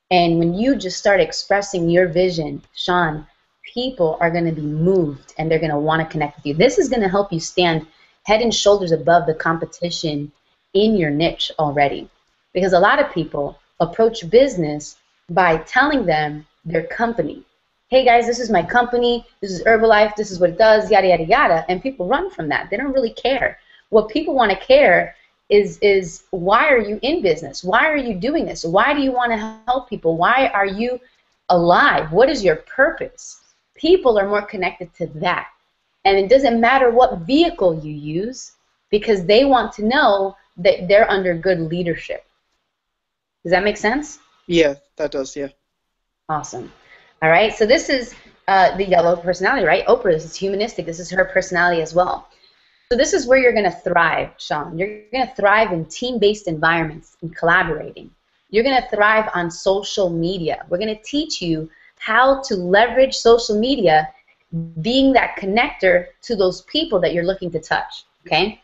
Speaker 3: And when you just start expressing your vision, Sean, people are going to be moved and they're going to want to connect with you. This is going to help you stand head and shoulders above the competition in your niche already. Because a lot of people approach business by telling them their company. Hey guys, this is my company, this is Herbalife, this is what it does, yada, yada, yada. And people run from that. They don't really care. What people want to care is why are you in business? Why are you doing this? Why do you want to help people? Why are you alive? What is your purpose? People are more connected to that. And it doesn't matter what vehicle you use because they want to know that they're under good leadership. Does that make sense?
Speaker 2: Yeah, that does, yeah.
Speaker 3: Awesome. All right, so this is the yellow personality, right? Oprah, this is humanistic. This is her personality as well. So this is where you're going to thrive, Sean. You're going to thrive in team-based environments and collaborating. You're going to thrive on social media. We're going to teach you how to leverage social media, being that connector to those people that you're looking to touch, okay?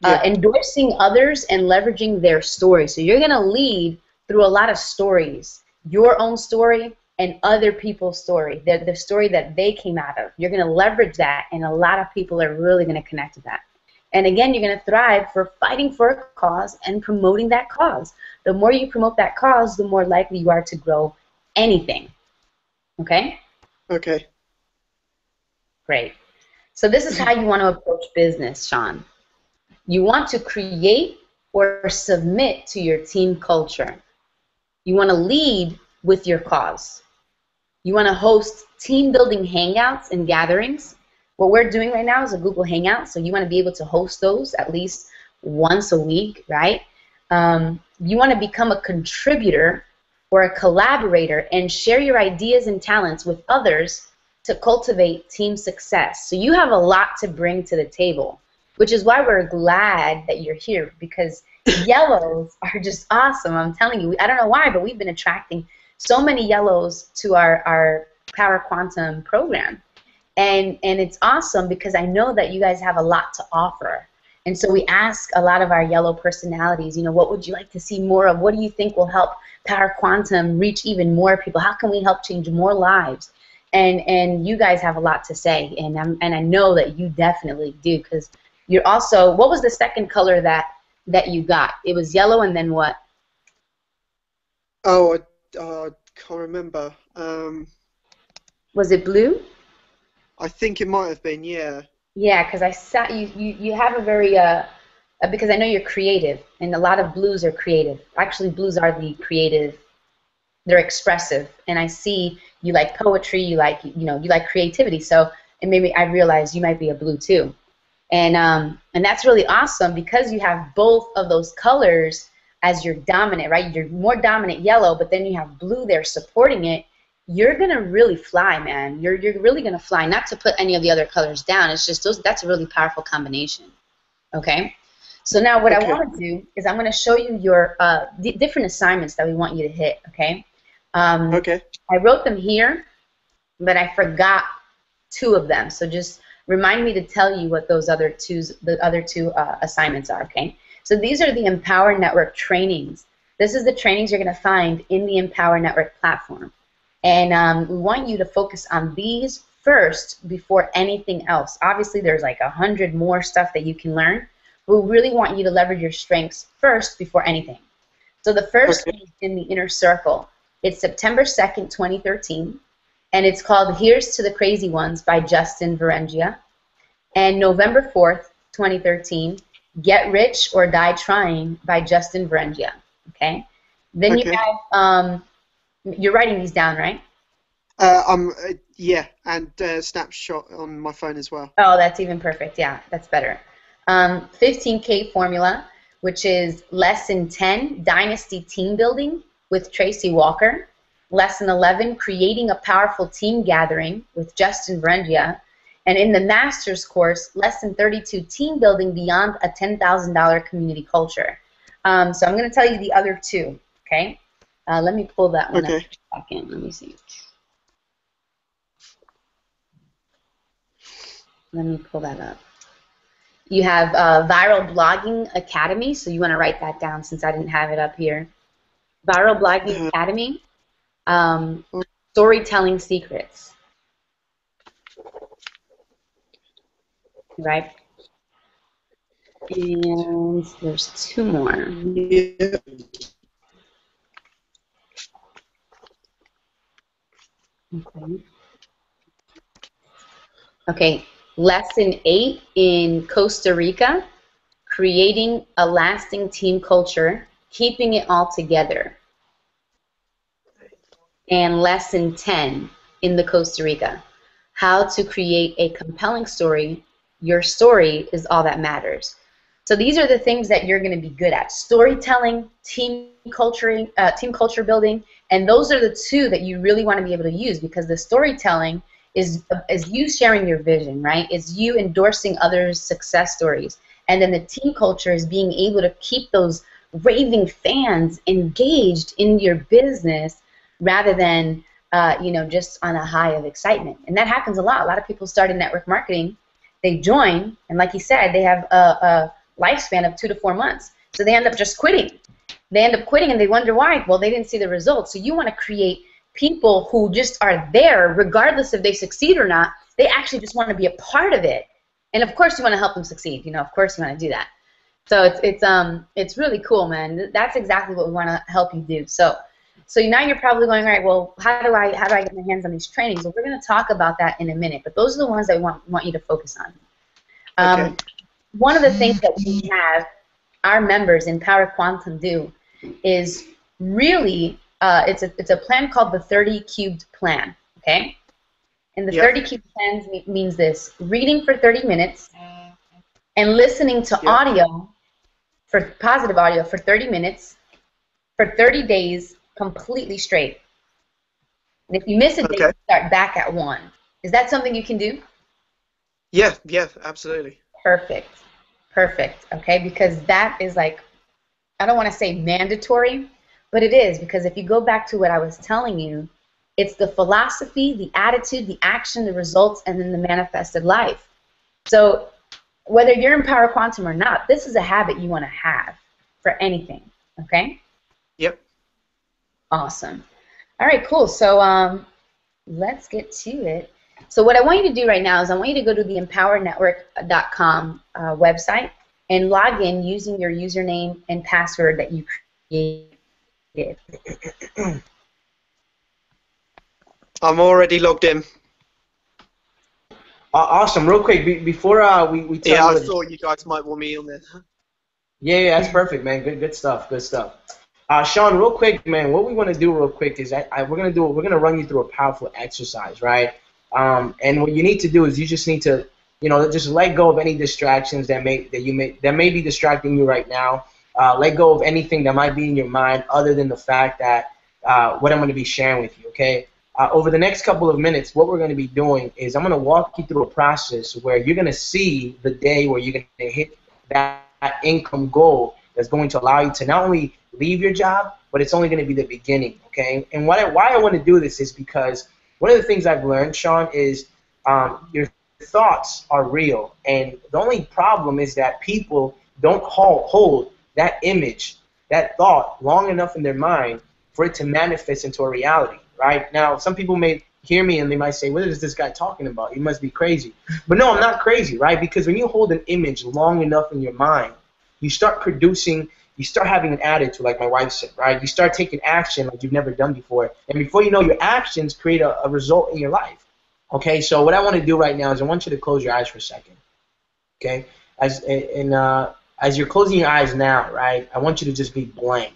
Speaker 3: Yeah. Endorsing others and leveraging their story. So you're going to lead through a lot of stories, your own story and other people's story, the story that they came out of. You're going to leverage that, and a lot of people are really going to connect to that. And again, you're going to thrive for fighting for a cause and promoting that cause. The more you promote that cause, the more likely you are to grow anything. Okay?
Speaker 2: Okay.
Speaker 3: Great. So this is how you want to approach business, Sean. You want to create or submit to your team culture. You want to lead with your cause. You want to host team building hangouts and gatherings. What we're doing right now is a Google Hangout, so you want to be able to host those at least once a week, right? You want to become a contributor or a collaborator and share your ideas and talents with others to cultivate team success. So you have a lot to bring to the table, which is why we're glad that you're here, because yellows are just awesome. I'm telling you, I don't know why, but we've been attracting so many yellows to our Power Quantum program. And it's awesome because I know that you guys have a lot to offer. And so we ask a lot of our yellow personalities, you know, what would you like to see more of? What do you think will help Power Quantum reach even more people? How can we help change more lives? And you guys have a lot to say, and I know that you definitely do, because you're also, what was the second color that you got? It was yellow, and then what?
Speaker 2: Oh, I can't remember.
Speaker 3: Was it blue?
Speaker 2: I think it might have been, yeah.
Speaker 3: Yeah, because I saw you have a very because I know you're creative, and a lot of blues are creative. Actually, blues are the creative. They're expressive, and I see you like poetry. You like you like creativity. So, and maybe I realize you might be a blue too, and that's really awesome because you have both of those colors as your dominant, right? You're more dominant yellow, but then you have blue there supporting it. you're gonna really fly, man. You're really gonna fly. Not to put any of the other colors down. It's just that's a really powerful combination. Okay. So now what I want to do is I'm going to show you your different assignments that we want you to hit. Okay.
Speaker 2: Okay.
Speaker 3: I wrote them here, but I forgot 2 of them. So just remind me to tell you what those other two assignments are. Okay. So these are the Empower Network trainings. This is the trainings you're going to find in the Empower Network platform. And we want you to focus on these first before anything else. Obviously, there's like 100 more stuff that you can learn. But we really want you to leverage your strengths first before anything. So the first is in the inner circle. It's September 2nd, 2013. And it's called Here's to the Crazy Ones by Justin Varengia. And November 4th, 2013, Get Rich or Die Trying by Justin Varengia. Okay? Then you have... you're writing these down, right?
Speaker 2: Yeah, and snapshot on my phone as well.
Speaker 3: Oh, that's even perfect. Yeah, that's better. 15K formula, which is lesson 10, Dynasty Team Building with Tracy Walker. Lesson 11, Creating a Powerful Team Gathering with Justin Varengia. And in the master's course, lesson 32, Team Building Beyond a $10,000 Community Culture. So I'm going to tell you the other 2, okay? Let me pull that one up back in. Let me see. Let me pull that up. You have Viral Blogging Academy, so you want to write that down since I didn't have it up here. Viral Blogging Academy, Storytelling Secrets. Right? And there's 2 more.
Speaker 2: Yeah.
Speaker 3: Okay, lesson 8 in Costa Rica, Creating a Lasting Team Culture, Keeping It All Together. And lesson 10 in the Costa Rica, How to Create a Compelling Story. Your story is all that matters. So these are the things that you're going to be good at: storytelling, team culture building, and those are the 2 that you really want to be able to use, because the storytelling is you sharing your vision, right? It's you endorsing others' success stories, and then the team culture is being able to keep those raving fans engaged in your business rather than just on a high of excitement. And that happens a lot. A lot of people start in network marketing, they join, and like you said, they have a lifespan of 2 to 4 months. So they end up just quitting. They end up quitting and they wonder why. Well, they didn't see the results. So you want to create people who just are there regardless if they succeed or not. They actually just want to be a part of it. And of course you want to help them succeed. Of course you want to do that. So it's really cool, man. That's exactly what we want to help you do. So now you're probably going, all right, well, how do I get my hands on these trainings? Well, we're going to talk about that in a minute, but those are the ones that we want you to focus on. One of the things that we have our members in Power Quantum do is really, it's a plan called the 30 Cubed Plan, okay? And the 30 Cubed Plan means this: reading for 30 minutes and listening to audio, for positive audio, for 30 minutes, for 30 days, completely straight. And if you miss a day, you start back at 1. Is that something you can do?
Speaker 2: Yeah, absolutely.
Speaker 3: Perfect. Okay, because that is like, I don't want to say mandatory, but it is, because if you go back to what I was telling you, it's the philosophy, the attitude, the action, the results, and then the manifested life. So whether you're in Power Quantum or not, this is a habit you want to have for anything, okay?
Speaker 2: Yep.
Speaker 3: Awesome. All right, cool. So let's get to it. So what I want you to do right now is I want you to go to the empowernetwork.com website and log in using your username and password that you created.
Speaker 2: I'm already logged in.
Speaker 1: Awesome. Real quick, before we tell
Speaker 2: yeah, I thought you guys might want me on there.
Speaker 1: Yeah, that's perfect, man. Good stuff. Sean, real quick, man. What we want to do real quick is we're gonna run you through a powerful exercise, right? And what you need to do is you just need to, just let go of any distractions that may be distracting you right now. Let go of anything that might be in your mind other than the fact that what I'm going to be sharing with you. Okay. over the next couple of minutes, what we're going to be doing is I'm going to walk you through a process where you're going to see the day where you're going to hit that income goal that's going to allow you to not only leave your job, but it's only going to be the beginning, okay? And why I want to do this is because one of the things I've learned, Sean, is your thoughts are real. And the only problem is that people don't hold that image, that thought, long enough in their mind for it to manifest into a reality, right? Now, some people may hear me and they might say, what is this guy talking about? He must be crazy. But no, I'm not crazy, right? Because when you hold an image long enough in your mind, you start producing, you start having an attitude, like my wife said, right? You start taking action like you've never done before. And before you know, your actions create a result in your life. Okay, so what I want to do right now is I want you to close your eyes for a second. Okay? As you're closing your eyes now, right, I want you to just be blank.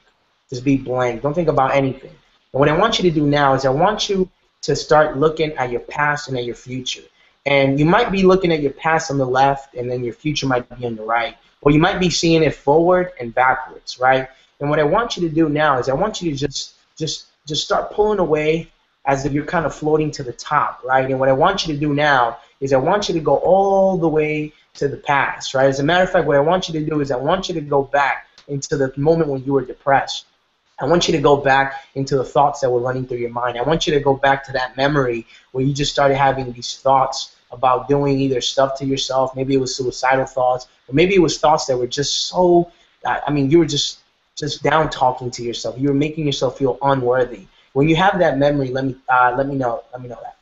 Speaker 1: Just be blank. Don't think about anything. And what I want you to do now is I want you to start looking at your past and at your future. And you might be looking at your past on the left, and then your future might be on the right. Or you might be seeing it forward and backwards, right? And what I want you to do now is I want you to just start pulling away as if you're kind of floating to the top, right? And what I want you to do now is I want you to go all the way to the past, right? As a matter of fact, what I want you to do is I want you to go back into the moment when you were depressed. I want you to go back into the thoughts that were running through your mind. I want you to go back to that memory where you just started having these thoughts about doing either stuff to yourself, maybe it was suicidal thoughts, or maybe it was thoughts that were just so, I mean, you were just down talking to yourself. You were making yourself feel unworthy. When you have that memory, let me know that.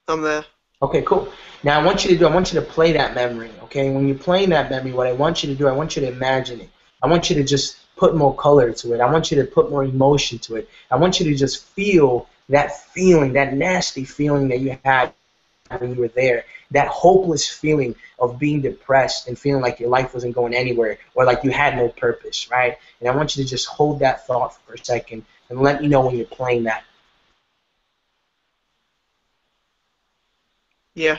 Speaker 2: I'm there.
Speaker 1: Okay, cool. Now I want you to play that memory, okay? When you're playing that memory, what I want you to do, I want you to imagine it. I want you to just put more color to it. I want you to put more emotion to it. I want you to just feel that feeling, that nasty feeling that you had when you were there, that hopeless feeling of being depressed and feeling like your life wasn't going anywhere or like you had no purpose, right? And I want you to just hold that thought for a second and let me know when you're playing that.
Speaker 2: Yeah.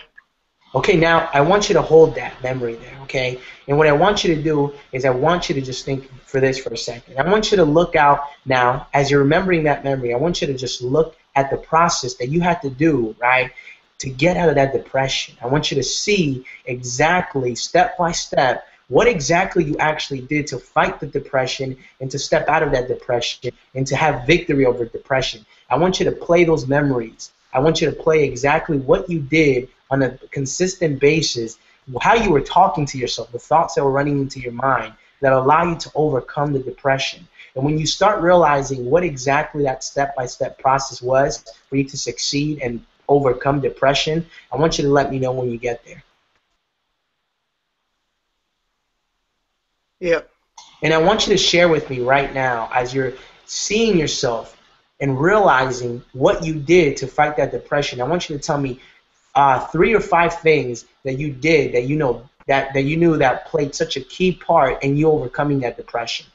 Speaker 1: Okay, now I want you to hold that memory there, okay? And what I want you to do is I want you to just think for this for a second. I want you to look out now, as you're remembering that memory, I want you to just look at the process that you had to do, right, to get out of that depression. I want you to see exactly, step by step, what exactly you actually did to fight the depression and to step out of that depression and to have victory over depression. I want you to play those memories. I want you to play exactly what you did on a consistent basis, how you were talking to yourself, the thoughts that were running into your mind that allow you to overcome the depression. And when you start realizing what exactly that step-by-step process was for you to succeed and overcome depression, I want you to let me know when you get there.
Speaker 2: Yeah.
Speaker 1: And I want you to share with me right now, as you're seeing yourself and realizing what you did to fight that depression, I want you to tell me 3 or 5 things that you did that you know that you knew that played such a key part in you overcoming that depression.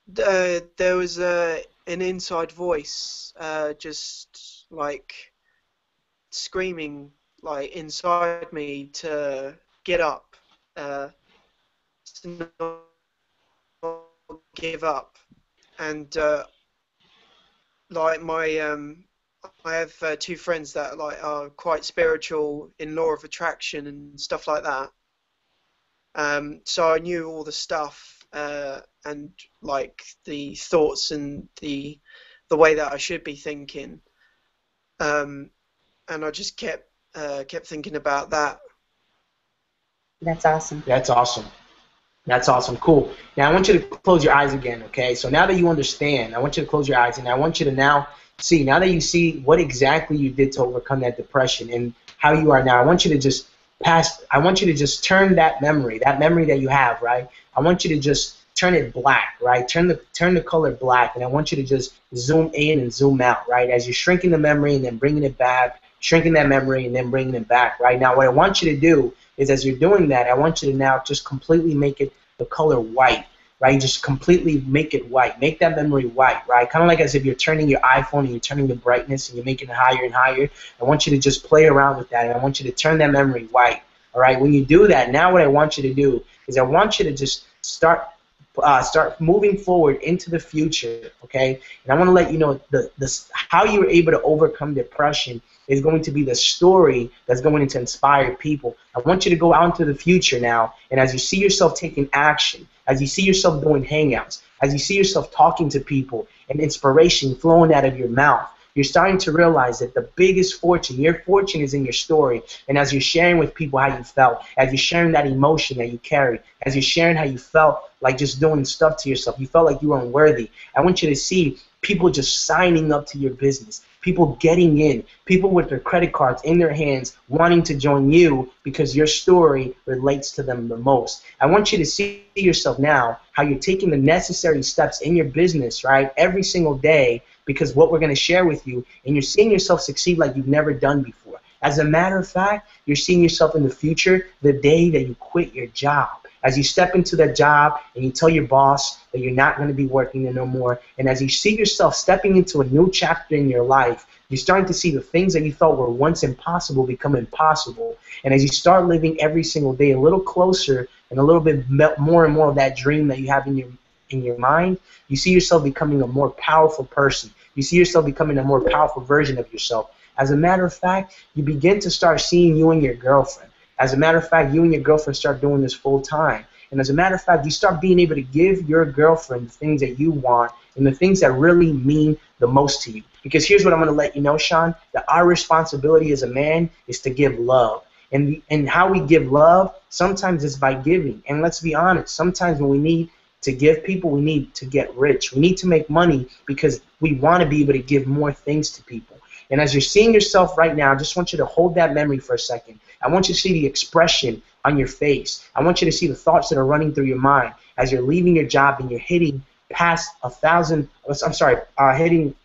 Speaker 2: There was an inside voice just like screaming like inside me to get up, to not give up, and like I have 2 friends that like are quite spiritual in law of attraction and stuff like that. So I knew all the stuff and like the thoughts and the way that I should be thinking, and I just kept thinking about that.
Speaker 3: That's awesome.
Speaker 1: That's awesome. That's awesome. Cool. Now I want you to close your eyes again, okay? So now that you understand, I want you to close your eyes, and I want you to now that you see what exactly you did to overcome that depression and how you are now, I want you to just turn that memory that you have, right? I want you to just turn it black, right? Turn the color black, and I want you to just zoom in and zoom out, right? As you're shrinking the memory and then bringing it back, shrinking that memory and then bringing it back, right? Now what I want you to do is, as you're doing that, I want you to now just completely make it the color white, right? Just completely make it white. Make that memory white, right? Kind of like as if you're turning your iPhone and you're turning the brightness and you're making it higher and higher. I want you to just play around with that, and I want you to turn that memory white, All right. When you do that, now what I want you to do is I want you to just start moving forward into the future, okay? And I want to let you know how you were able to overcome depression is going to be the story that's going to inspire people. I want you to go out into the future now, and as you see yourself taking action, as you see yourself doing hangouts, as you see yourself talking to people, and inspiration flowing out of your mouth, you're starting to realize that the biggest fortune, your fortune is in your story. And as you're sharing with people how you felt, as you're sharing that emotion that you carry, as you're sharing how you felt like just doing stuff to yourself, you felt like you were unworthy. I want you to see people just signing up to your business, people getting in, people with their credit cards in their hands wanting to join you because your story relates to them the most. I want you to see yourself now how you're taking the necessary steps in your business, right, every single day, because what we're going to share with you, and you're seeing yourself succeed like you've never done before. As a matter of fact, you're seeing yourself in the future the day that you quit your job. As you step into that job and you tell your boss that you're not going to be working there no more, and as you see yourself stepping into a new chapter in your life, you're starting to see the things that you thought were once impossible become impossible. And as you start living every single day a little closer and a little bit more and more of that dream that you have in your mind, you see yourself becoming a more powerful person. You see yourself becoming a more powerful version of yourself. As a matter of fact, you begin to start seeing you and your girlfriend. As a matter of fact, you and your girlfriend start doing this full time. And as a matter of fact, you start being able to give your girlfriend the things that you want and the things that really mean the most to you. Because here's what I'm going to let you know, Sean, that our responsibility as a man is to give love. And how we give love, sometimes it's by giving. And let's be honest, sometimes when we need to give people, we need to get rich. We need to make money because we want to be able to give more things to people. And as you're seeing yourself right now, I just want you to hold that memory for a second. I want you to see the expression on your face. I want you to see the thoughts that are running through your mind as you're leaving your job and you're hitting past hitting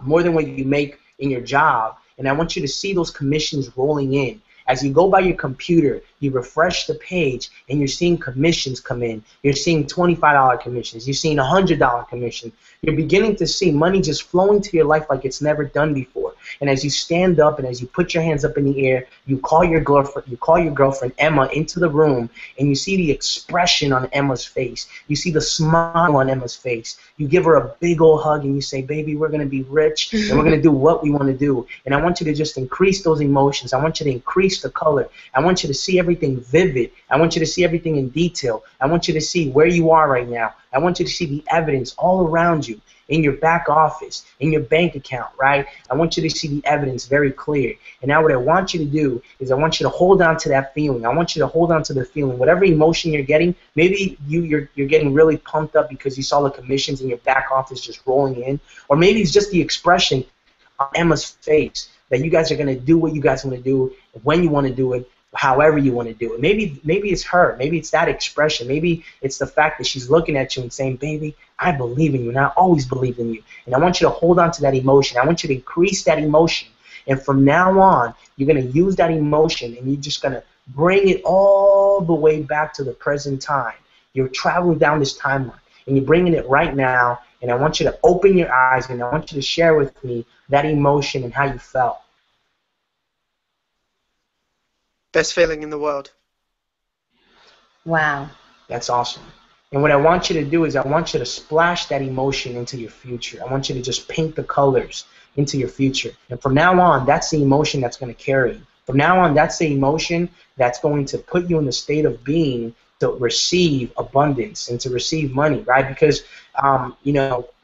Speaker 1: more than what you make in your job. And I want you to see those commissions rolling in. As you go by your computer, you refresh the page, and you're seeing commissions come in. You're seeing $25 commissions. You're seeing $100 commissions. You're beginning to see money just flowing to your life like it's never done before. And as you stand up and as you put your hands up in the air, you call your girlfriend Emma into the room, and you see the expression on Emma's face. You see the smile on Emma's face. You give her a big old hug, and you say, "Baby, we're going to be rich, and we're going to do what we want to do." And I want you to just increase those emotions. I want you to increase the color. I want you to see everything vivid. I want you to see everything in detail. I want you to see where you are right now. I want you to see the evidence all around you, in your back office, in your bank account, right? I want you to see the evidence very clear. And now what I want you to do is I want you to hold on to that feeling. I want you to hold on to the feeling. Whatever emotion you're getting, maybe you're getting really pumped up because you saw the commissions in your back office just rolling in, or maybe it's just the expression on Emma's face that you guys are going to do what you guys want to do, when you want to do it, however you want to do it. Maybe it's her. Maybe it's that expression. Maybe it's the fact that she's looking at you and saying, "Baby, I believe in you, and I always believe in you." And I want you to hold on to that emotion. I want you to increase that emotion. And from now on, you're going to use that emotion, and you're just going to bring it all the way back to the present time. You're traveling down this timeline, and you're bringing it right now. And I want you to open your eyes, and I want you to share with me that emotion and how you felt.
Speaker 2: Best feeling in the world.
Speaker 3: Wow.
Speaker 1: That's awesome. And what I want you to do is I want you to splash that emotion into your future. I want you to just paint the colors into your future. And from now on, that's the emotion that's going to carry you. From now on, that's the emotion that's going to put you in the state of being to receive abundance and to receive money, right? Because,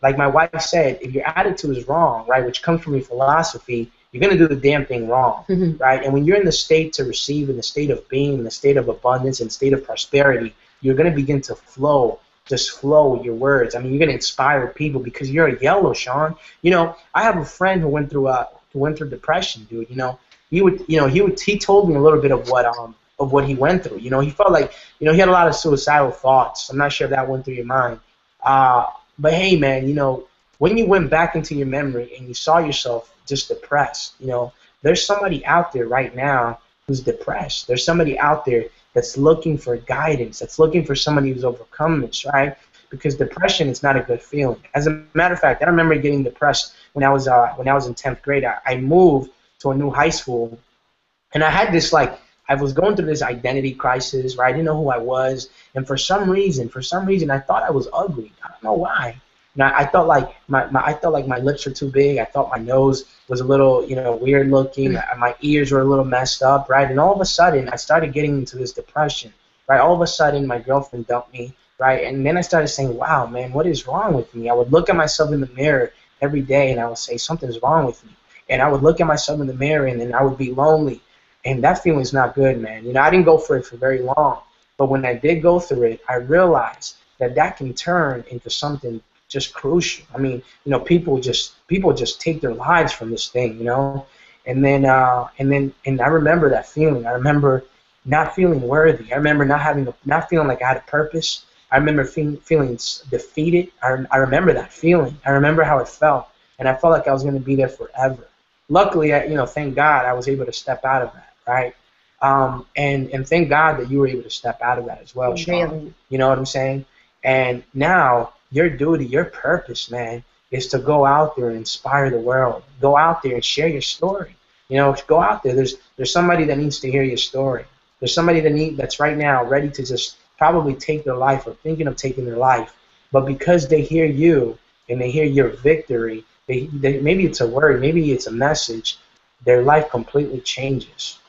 Speaker 1: like my wife said, if your attitude is wrong, right, which comes from your philosophy, you're going to do the damn thing wrong, right? And when you're in the state to receive, in the state of being, in the state of abundance, in the state of prosperity, you're going to begin to just flow with your words. I mean, you're going to inspire people because you're a yellow, Sean. I have a friend who went through depression, dude. He told me a little bit of what he went through. He felt like, he had a lot of suicidal thoughts. I'm not sure if that went through your mind. But hey, man, when you went back into your memory and you saw yourself just depressed, there's somebody out there right now who's depressed. There's somebody out there that's looking for guidance, that's looking for somebody who's overcome this, right? Because depression is not a good feeling. As a matter of fact, I remember getting depressed when I was in 10th grade. I moved to a new high school, and I had this I was going through this identity crisis, right? I didn't know who I was, and for some reason, I thought I was ugly. I don't know why. Now I felt like I felt like my lips were too big. I thought my nose was a little, weird looking. My ears were a little messed up, right? And all of a sudden, I started getting into this depression, right? All of a sudden, my girlfriend dumped me, right? And then I started saying, wow, man, what is wrong with me? I would look at myself in the mirror every day, and I would say, something's wrong with me. And I would look at myself in the mirror, and then I would be lonely. And that feeling's not good, man. I didn't go for it for very long. But when I did go through it, I realized that that can turn into something just crucial. I mean, people just take their lives from this thing, And then I remember that feeling. I remember not feeling worthy. I remember not feeling like I had a purpose. I remember feeling defeated. I remember that feeling. I remember how it felt, and I felt like I was going to be there forever. Luckily, thank God, I was able to step out of that, right? And thank God that you were able to step out of that as well, Sean.
Speaker 3: Really?
Speaker 1: You know what I'm saying? And now your duty, your purpose, man, is to go out there and inspire the world. Go out there and share your story. Go out there. There's somebody that needs to hear your story. There's somebody that's right now ready to just probably take their life or thinking of taking their life. But because they hear you and they hear your victory, maybe it's a word, maybe it's a message, their life completely changes.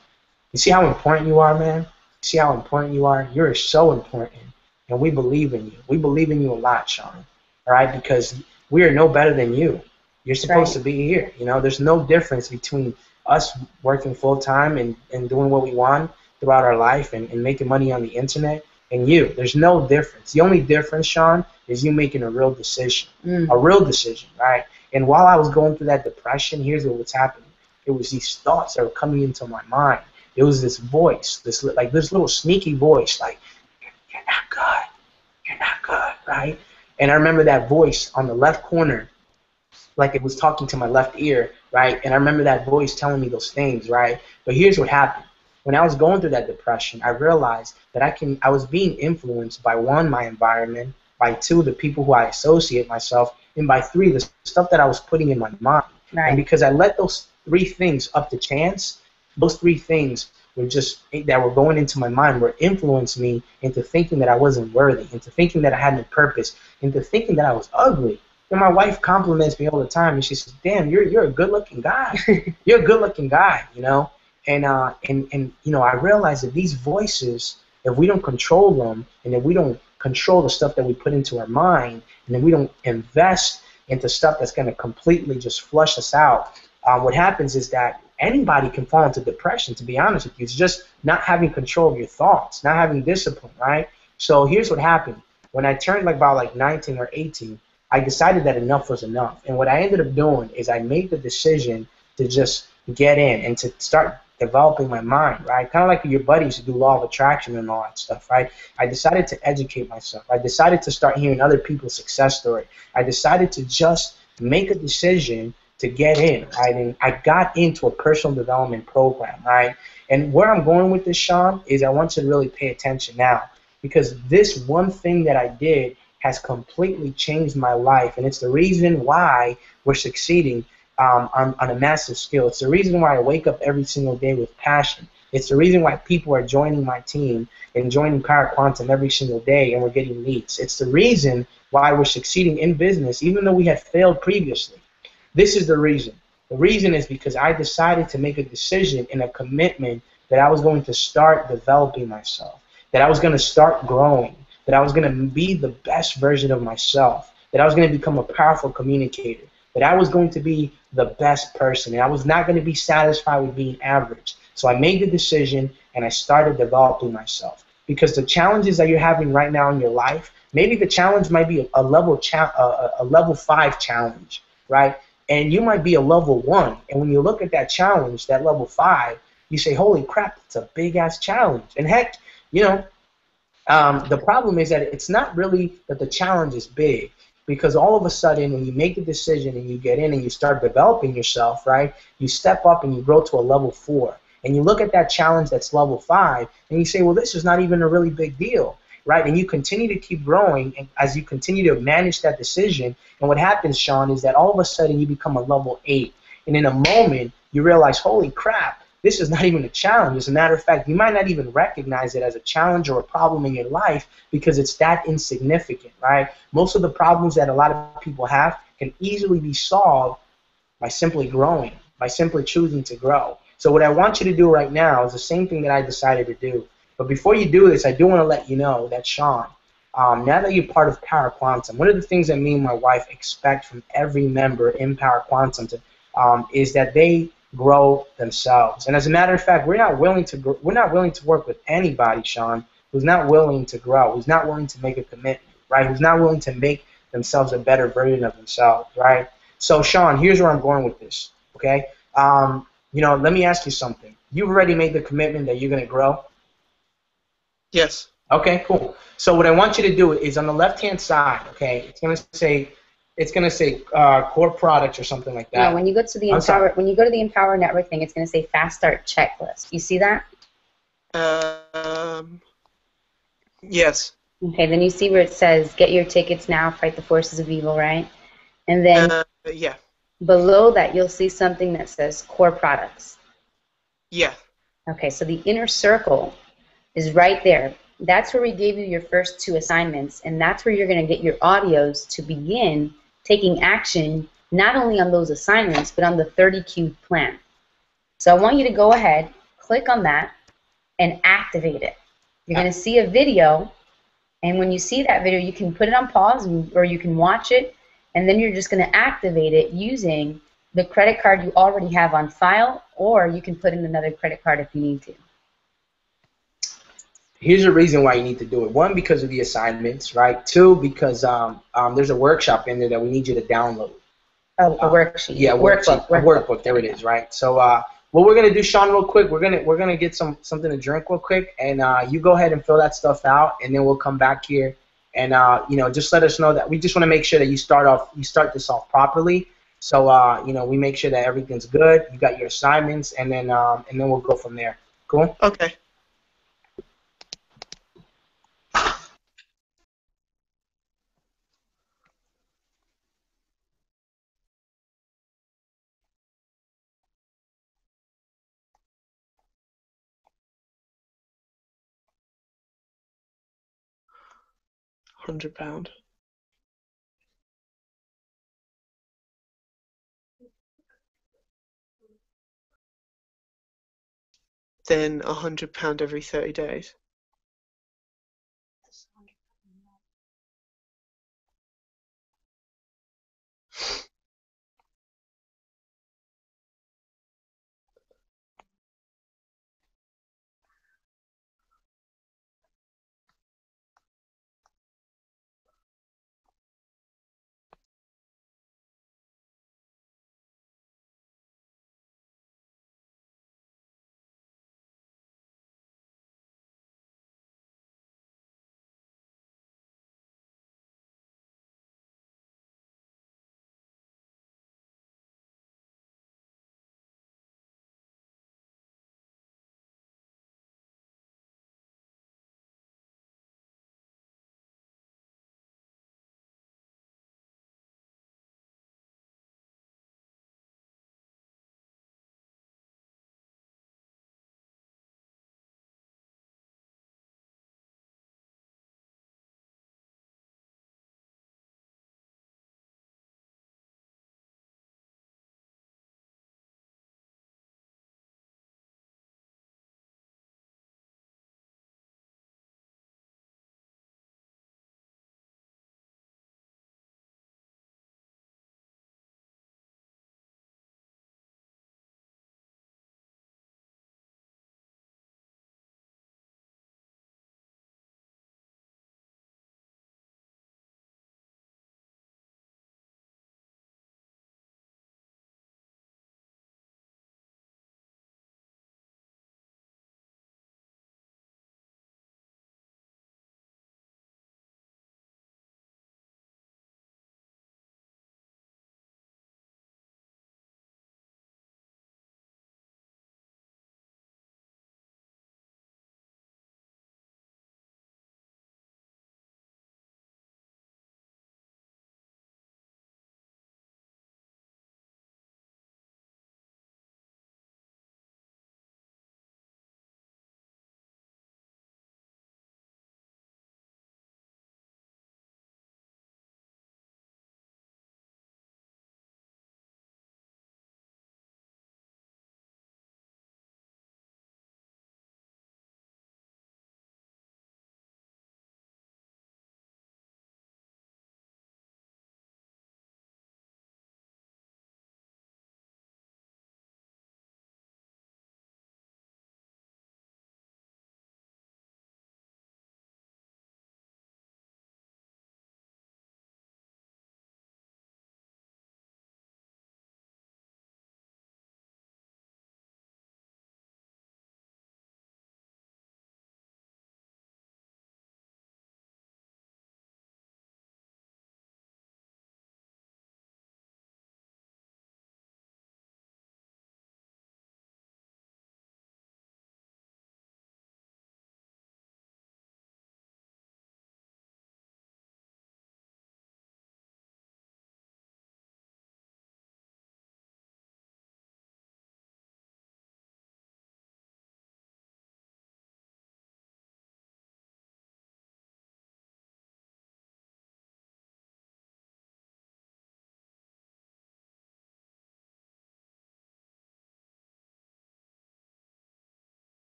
Speaker 1: You see how important you are, man? You see how important you are? You're so important, and we believe in you. We believe in you a lot, Sean, all right? Because we are no better than you. You're supposed to be here. There's no difference between us working full-time and doing what we want throughout our life and making money on the internet and you. There's no difference. The only difference, Sean, is you making a real decision, a real decision, right? And while I was going through that depression, here's what was happening. It was these thoughts that were coming into my mind. It was this voice, this little sneaky voice, like, you're not good, right? And I remember that voice on the left corner, like it was talking to my left ear, right? And I remember that voice telling me those things, right? But here's what happened. When I was going through that depression, I realized that I was being influenced by, one, my environment, by two, the people who I associate myself, and by three, the stuff that I was putting in my mind.
Speaker 3: Right.
Speaker 1: And because I let those three things up to chance, those three things that were going into my mind were influencing me into thinking that I wasn't worthy, into thinking that I had no purpose, into thinking that I was ugly. And my wife compliments me all the time, and she says, "Damn, you're a good-looking guy. You're a good-looking guy, And I realized that these voices, if we don't control them, and if we don't control the stuff that we put into our mind, and if we don't invest into stuff that's going to completely just flush us out, what happens is that anybody can fall into depression, to be honest with you. It's just not having control of your thoughts, not having discipline, right? So here's what happened. When I turned about 19 or 18, I decided that enough was enough. And what I ended up doing is I made the decision to just get in and to start developing my mind, right? Kind of like your buddies who do law of attraction and all that stuff, right? I decided to educate myself. I decided to start hearing other people's success story. I decided to just make a decision to get in, right? And I got into a personal development program, right? And where I'm going with this, Sean, is I want you to really pay attention now, because this one thing that I did has completely changed my life, and it's the reason why we're succeeding on a massive scale. It's the reason why I wake up every single day with passion. It's the reason why people are joining my team and joining Power Quantum every single day, and we're getting leads. It's the reason why we're succeeding in business, even though we had failed previously. This is the reason. The reason is because I decided to make a decision and a commitment that I was going to start developing myself, that I was going to start growing, that I was going to be the best version of myself, that I was going to become a powerful communicator, that I was going to be the best person, and I was not going to be satisfied with being average. So I made the decision, and I started developing myself. Because the challenges that you're having right now in your life, maybe the challenge might be a level 5 challenge, right? And you might be a level 1, and when you look at that challenge, that level 5, you say, holy crap, it's a big-ass challenge. And heck, the problem is that it's not really that the challenge is big, because all of a sudden when you make a decision and you get in and you start developing yourself, right, you step up and you grow to a level 4. And you look at that challenge that's level 5 and you say, well, this is not even a really big deal, right? And you continue to keep growing and as you continue to manage that decision. And what happens, Sean, is that all of a sudden you become a level 8. And in a moment, you realize, holy crap, this is not even a challenge. As a matter of fact, you might not even recognize it as a challenge or a problem in your life because it's that insignificant, right? Most of the problems that a lot of people have can easily be solved by simply growing, by simply choosing to grow. So what I want you to do right now is the same thing that I decided to do. But before you do this, I do want to let you know that Sean, now that you're part of Power Quantum, one of the things that me and my wife expect from every member in Power Quantum is that they grow themselves. And as a matter of fact, we're not willing to work with anybody, Sean, who's not willing to grow, who's not willing to make a commitment, right? Who's not willing to make themselves a better version of themselves, right? So, Sean, here's where I'm going with this, okay? Let me ask you something. You've already made the commitment that you're going to grow?
Speaker 2: Yes.
Speaker 1: Okay, cool. So what I want you to do is on the left-hand side, okay, it's going to say core products or something like that.
Speaker 3: No, when you go to the Empower Network thing, it's going to say Fast Start Checklist. You see that?
Speaker 2: Yes.
Speaker 3: Okay, then you see where it says Get Your Tickets Now, Fight the Forces of Evil, right? And then
Speaker 2: yeah.
Speaker 3: Below that, you'll see something that says Core Products.
Speaker 2: Yeah.
Speaker 3: Okay, so the inner circle is right there. That's where we gave you your first 2 assignments, and that's where you're going to get your audios to begin taking action not only on those assignments, but on the 30-cube plan. So I want you to go ahead, click on that, and activate it. You're going to see a video, and when you see that video, you can put it on pause, or you can watch it, and then you're just going to activate it using the credit card you already have on file, or you can put in another credit card if you need to.
Speaker 1: Here's a reason why you need to do it. 1, because of the assignments, right? 2, because there's a workshop in there that we need you to download.
Speaker 3: Oh, a worksheet.
Speaker 1: Yeah, workbook. There it is, right? So what we're gonna do, Sean, real quick, we're gonna get something to drink real quick, and you go ahead and fill that stuff out, and then we'll come back here, and just let us know that we just want to make sure that you start this off properly. So we make sure that everything's good. You got your assignments, and then we'll go from there. Cool?
Speaker 2: Okay. £100. Then £100 every 30 days.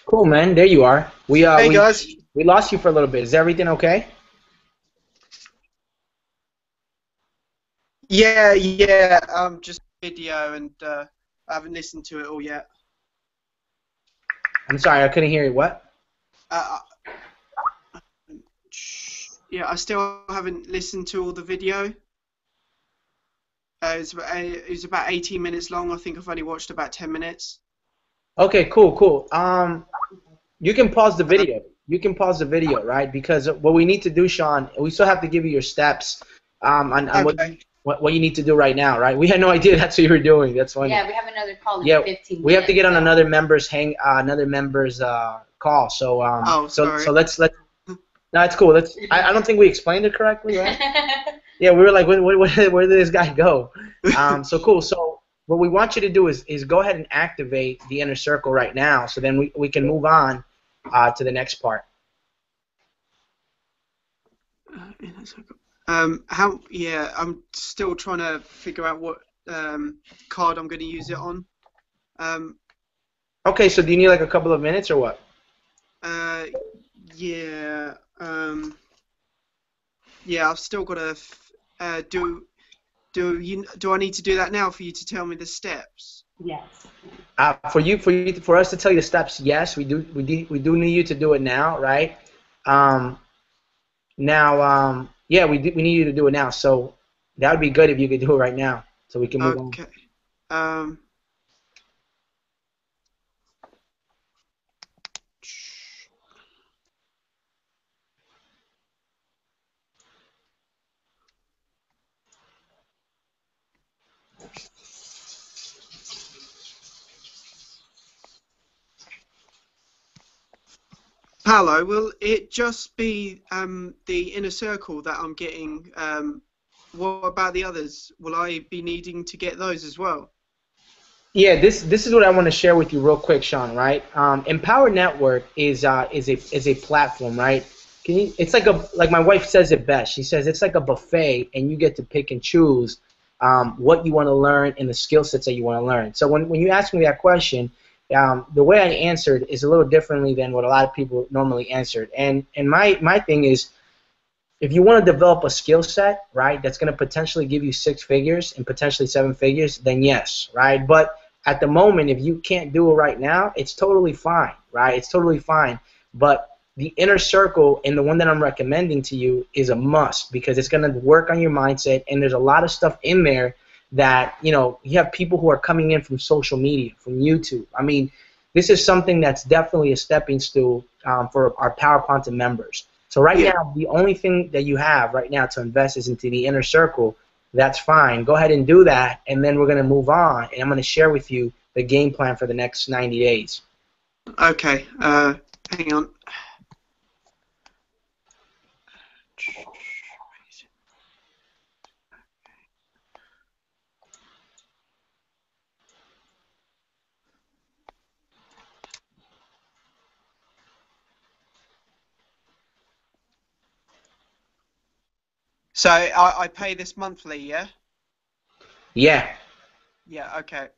Speaker 1: Cool, man. There you are.
Speaker 2: Hey guys.
Speaker 1: We lost you for a little bit. Is everything okay?
Speaker 2: Yeah. Just video, and I haven't listened to it all yet.
Speaker 1: I'm sorry, I couldn't hear you. What?
Speaker 2: Uh, yeah, I still haven't listened to all the video. It was about 18 minutes long. I think I've only watched about 10 minutes.
Speaker 1: Okay, cool. You can pause the video. You can pause the video, right? Because what we need to do, Sean, we still have to give you your steps on
Speaker 2: Okay.
Speaker 1: what you need to do right now, right? We had no idea that's what you were doing. That's funny.
Speaker 3: Yeah, we have another call in
Speaker 1: Yeah,
Speaker 3: 15
Speaker 1: we have to
Speaker 3: minutes,
Speaker 1: get on
Speaker 3: so.
Speaker 1: another member's call. So
Speaker 2: Oh, sorry.
Speaker 1: so let's no, it's cool. I don't think we explained it correctly, right? Yeah, we were like, where did this guy go? So cool. So what we want you to do is go ahead and activate the inner circle right now, so then we can move on to the next part.
Speaker 2: How? Yeah, I'm still trying to figure out what card I'm going to use it on.
Speaker 1: Okay, so do you need like a couple of minutes or what?
Speaker 2: Yeah. Yeah, I've still got to do I need to do that now for you to tell me the steps?
Speaker 3: Yes.
Speaker 1: For us to tell you the steps, yes, we do need you to do it now, right? Yeah, we need you to do it now. So that would be good if you could do it right now, so we can move on.
Speaker 2: Okay. Um. Paolo, will it just be the inner circle that I'm getting? What about the others? Will I be needing to get those as well?
Speaker 1: Yeah, this is what I want to share with you real quick, Sean. Right? Empower Network is a platform, right? It's like my wife says it best. She says it's like a buffet, and you get to pick and choose what you want to learn and the skill sets that you want to learn. So when you ask me that question, the way I answered is a little differently than what a lot of people normally answered. And my thing is, if you want to develop a skill set, right, that's going to potentially give you 6 figures and potentially 7 figures, then yes, right? But at the moment, if you can't do it right now, it's totally fine, right? It's totally fine. But the inner circle and the one that I'm recommending to you is a must, because it's going to work on your mindset, and there's a lot of stuff in there that, you have people who are coming in from social media, from YouTube. I mean, this is something that's definitely a stepping stool for our Power Quantum members. So right now, the only thing that you have right now to invest is into the inner circle. That's fine. Go ahead and do that, and then we're going to move on, and I'm going to share with you the game plan for the next 90 days.
Speaker 2: Okay. Hang on. So I pay this monthly, yeah?
Speaker 1: Yeah.
Speaker 2: Yeah. Okay.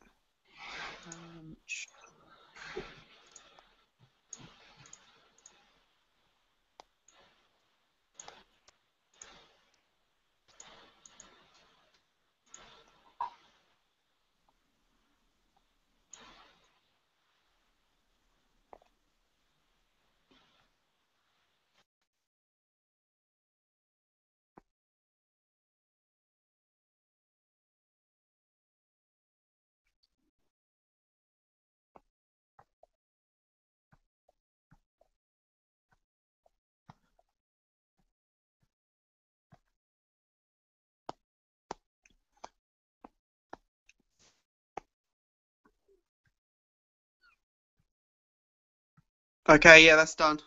Speaker 2: Okay. Yeah, that's done.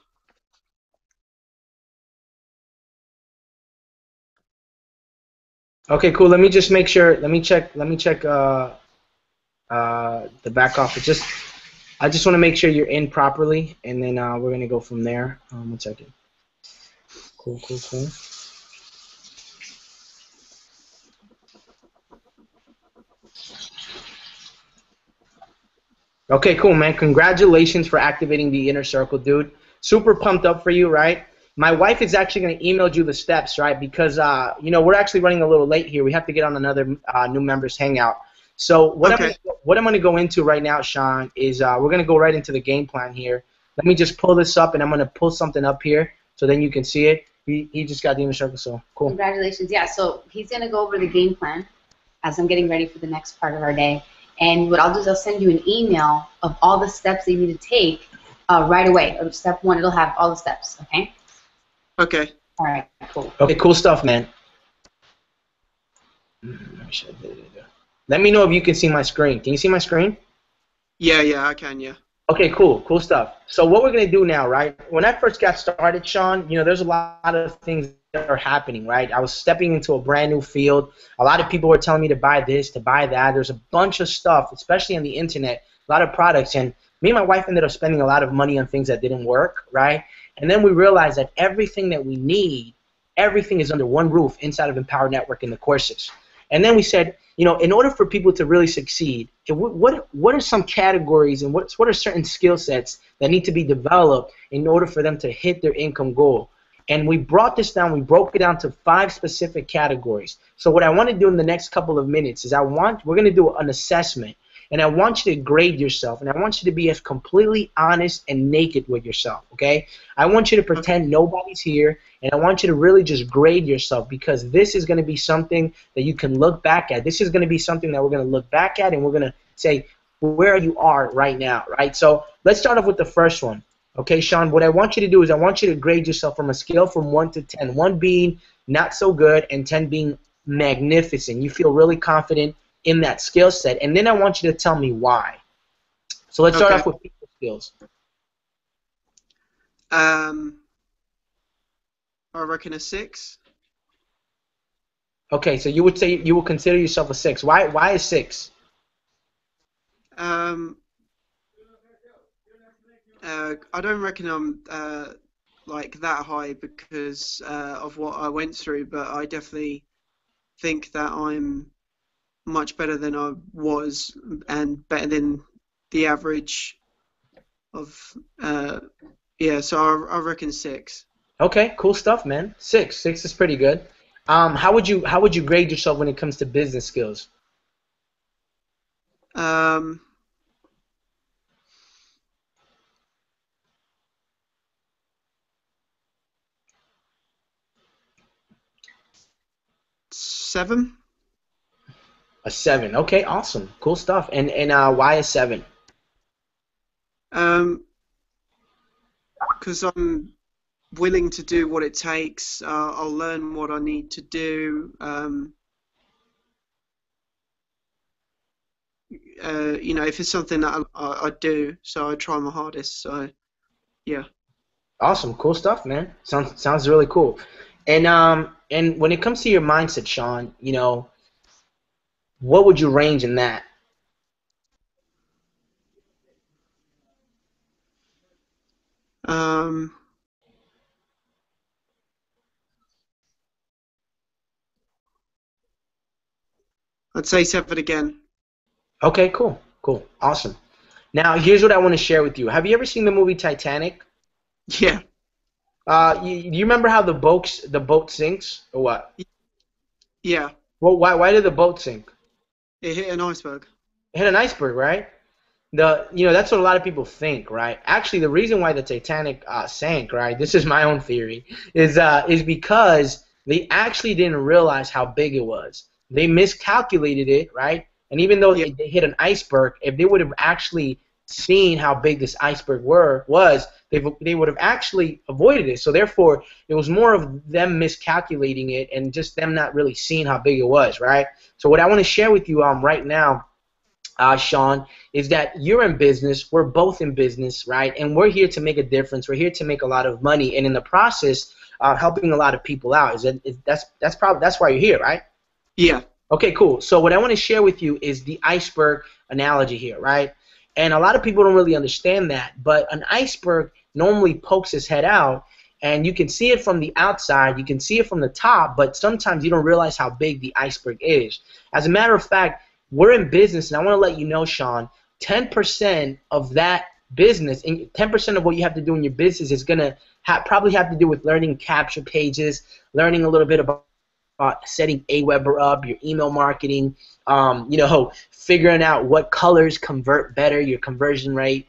Speaker 1: Okay, cool. Let me just make sure. Let me check. The back office. I just want to make sure you're in properly, and then we're gonna go from there. 1 second. Cool. Okay, cool, man. Congratulations for activating the inner circle, dude. Super pumped up for you, right? My wife is actually going to email you the steps, right? Because, we're actually running a little late here. We have to get on another new members hangout. So
Speaker 2: Okay.
Speaker 1: what I'm going to go into right now, Sean, is we're going to go right into the game plan here. Let me just pull this up, and I'm going to pull something up here so then you can see it. He just got the inner circle, so cool.
Speaker 3: Congratulations. Yeah, so he's going to go over the game plan as I'm getting ready for the next part of our day. And what I'll do is I'll send you an email of all the steps that you need to take right away. Step 1, it'll have all the steps, okay?
Speaker 2: Okay.
Speaker 3: All right, cool.
Speaker 1: Okay, cool stuff, man. Let me know if you can see my screen. Can you see my screen?
Speaker 2: Yeah, I can, yeah.
Speaker 1: Okay, cool stuff. So what we're going to do now, right? When I first got started, Sean, there's a lot of things that are happening, right? I was stepping into a brand new field. A lot of people were telling me to buy this, to buy that. There's a bunch of stuff, especially on the internet, a lot of products. And me and my wife ended up spending a lot of money on things that didn't work, right? And then we realized that everything that we need, everything is under one roof inside of Empower Network in the courses. And then we said, in order for people to really succeed, what are some categories and what are certain skill sets that need to be developed in order for them to hit their income goal? And we brought this down, we broke it down to 5 specific categories. So what I want to do in the next couple of minutes is we're going to do an assessment. And I want you to grade yourself, and I want you to be as completely honest and naked with yourself, okay? I want you to pretend nobody's here, and I want you to really just grade yourself, because this is going to be something that you can look back at. This is going to be something that we're going to look back at, and we're going to say where you are right now, right? So let's start off with the first one. Okay, Sean, what I want you to do is I want you to grade yourself from a scale from 1 to 10, 1 being not so good and 10 being magnificent. You feel really confident in that skill set, and then I want you to tell me why. So let's start off with people skills.
Speaker 2: I reckon a 6.
Speaker 1: Okay, so you would say you will consider yourself a 6. Why a 6?
Speaker 2: I don't reckon I'm like that high because of what I went through, but I definitely think that I'm much better than I was and better than the average of so I reckon 6.
Speaker 1: Okay, cool stuff, man. 6 is pretty good. How would you grade yourself when it comes to business skills?
Speaker 2: 7.
Speaker 1: A 7. Okay, awesome, cool stuff. And why a 7?
Speaker 2: Because I'm willing to do what it takes. I'll learn what I need to do. If it's something that I do, so I try my hardest. So, yeah.
Speaker 1: Awesome, cool stuff, man. Sounds really cool. And when it comes to your mindset, Sean, what would you range in that?
Speaker 2: I'd say 7 again.
Speaker 1: Okay, cool, awesome. Now, here's what I want to share with you. Have you ever seen the movie Titanic?
Speaker 2: Yeah.
Speaker 1: You remember how the boat sinks, or what?
Speaker 2: Yeah.
Speaker 1: Well, why did the boat sink?
Speaker 2: It hit an iceberg.
Speaker 1: It hit an iceberg, right? That's what a lot of people think, right? Actually, the reason why the Titanic sank, right? This is my own theory, is because they actually didn't realize how big it was. They miscalculated it, right? And even though they hit an iceberg, if they would have actually seen how big this iceberg was, they would have actually avoided it. So therefore, it was more of them miscalculating it and just them not really seeing how big it was, right? So what I want to share with you right now, Sean, is that you're in business, we're both in business, right? And we're here to make a difference. We're here to make a lot of money, and in the process, helping a lot of people out. That's why you're here, right?
Speaker 2: Yeah.
Speaker 1: Okay, cool. So what I want to share with you is the iceberg analogy here, right? And a lot of people don't really understand that, but an iceberg normally pokes his head out, and you can see it from the outside, you can see it from the top, but sometimes you don't realize how big the iceberg is. As a matter of fact, we're in business, and I want to let you know, Sean, 10% of that business, and 10% of what you have to do in your business is going to probably have to do with learning capture pages, learning a little bit about setting Aweber up, your email marketing, figuring out what colors convert better, your conversion rate.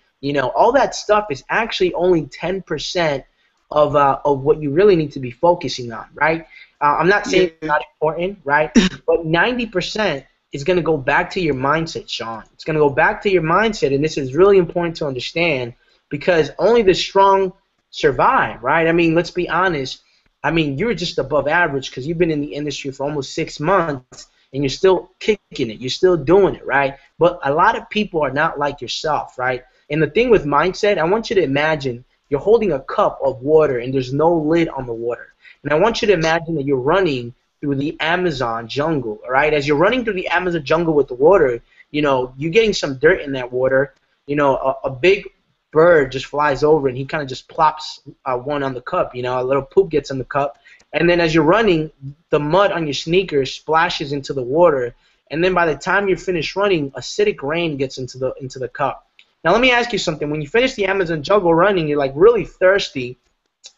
Speaker 1: All that stuff is actually only 10% of what you really need to be focusing on, right? I'm not saying it's not important, right? But 90% is going to go back to your mindset, Sean. It's going to go back to your mindset, and this is really important to understand because only the strong survive, right? I mean, let's be honest. I mean, you're just above average because you've been in the industry for almost 6 months, and you're still kicking it. You're still doing it, right? But a lot of people are not like yourself, right? And the thing with mindset, I want you to imagine you're holding a cup of water, and there's no lid on the water. And I want you to imagine that you're running through the Amazon jungle, all right? As you're running through the Amazon jungle with the water, you're getting some dirt in that water. A big bird just flies over, and he kind of just plops one on the cup. A little poop gets in the cup. And then as you're running, the mud on your sneakers splashes into the water. And then by the time you're finished running, acidic rain gets into the cup. Now let me ask you something. When you finish the Amazon jungle running, you're like really thirsty.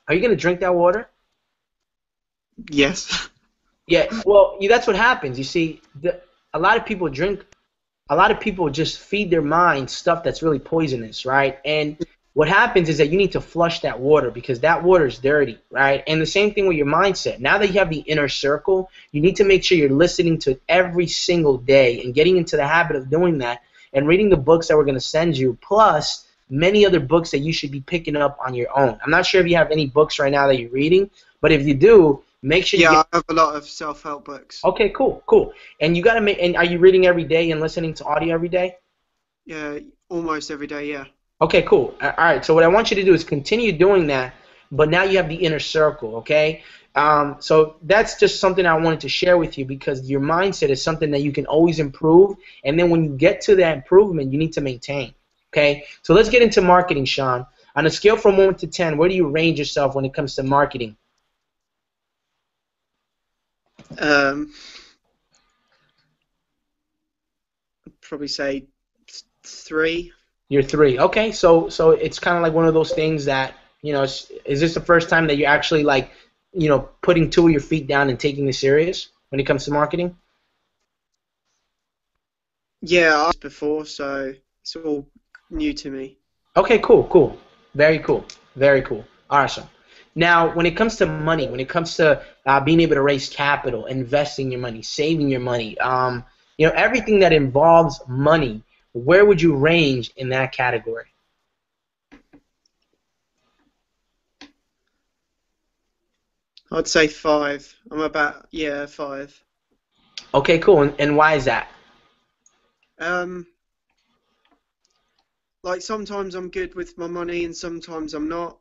Speaker 1: Are you going to drink that water?
Speaker 2: Yes.
Speaker 1: Yeah, well, that's what happens. You see, a lot of people just feed their mind stuff that's really poisonous, right? And what happens is that you need to flush that water because that water is dirty, right? And the same thing with your mindset. Now that you have the inner circle, you need to make sure you're listening to it every single day and getting into the habit of doing that and reading the books that we're going to send you, plus many other books that you should be picking up on your own. I'm not sure if you have any books right now that you're reading, but if you do, make sure you
Speaker 2: I have a lot of self-help books.
Speaker 1: Okay, cool. And you got to make. And are you reading every day and listening to audio every day?
Speaker 2: Yeah, almost every day. Yeah.
Speaker 1: Okay, cool. All right. So what I want you to do is continue doing that, but now you have the inner circle. Okay. So that's just something I wanted to share with you because your mindset is something that you can always improve, and then when you get to that improvement, you need to maintain. Okay. So let's get into marketing, Sean. On a scale from 1 to 10, where do you range yourself when it comes to marketing?
Speaker 2: I'd probably say 3.
Speaker 1: You're 3. Okay, so it's kind of like one of those things that, is this the first time that you're actually like, putting 2 of your feet down and taking this serious when it comes to marketing?
Speaker 2: Yeah, I was before, so it's all new to me.
Speaker 1: Okay, cool. Very cool. Awesome. Now, when it comes to money, when it comes to being able to raise capital, investing your money, saving your money, everything that involves money, where would you range in that category?
Speaker 2: I'd say 5. I'm about 5.
Speaker 1: Okay, cool. And why is that?
Speaker 2: Like sometimes I'm good with my money and sometimes I'm not.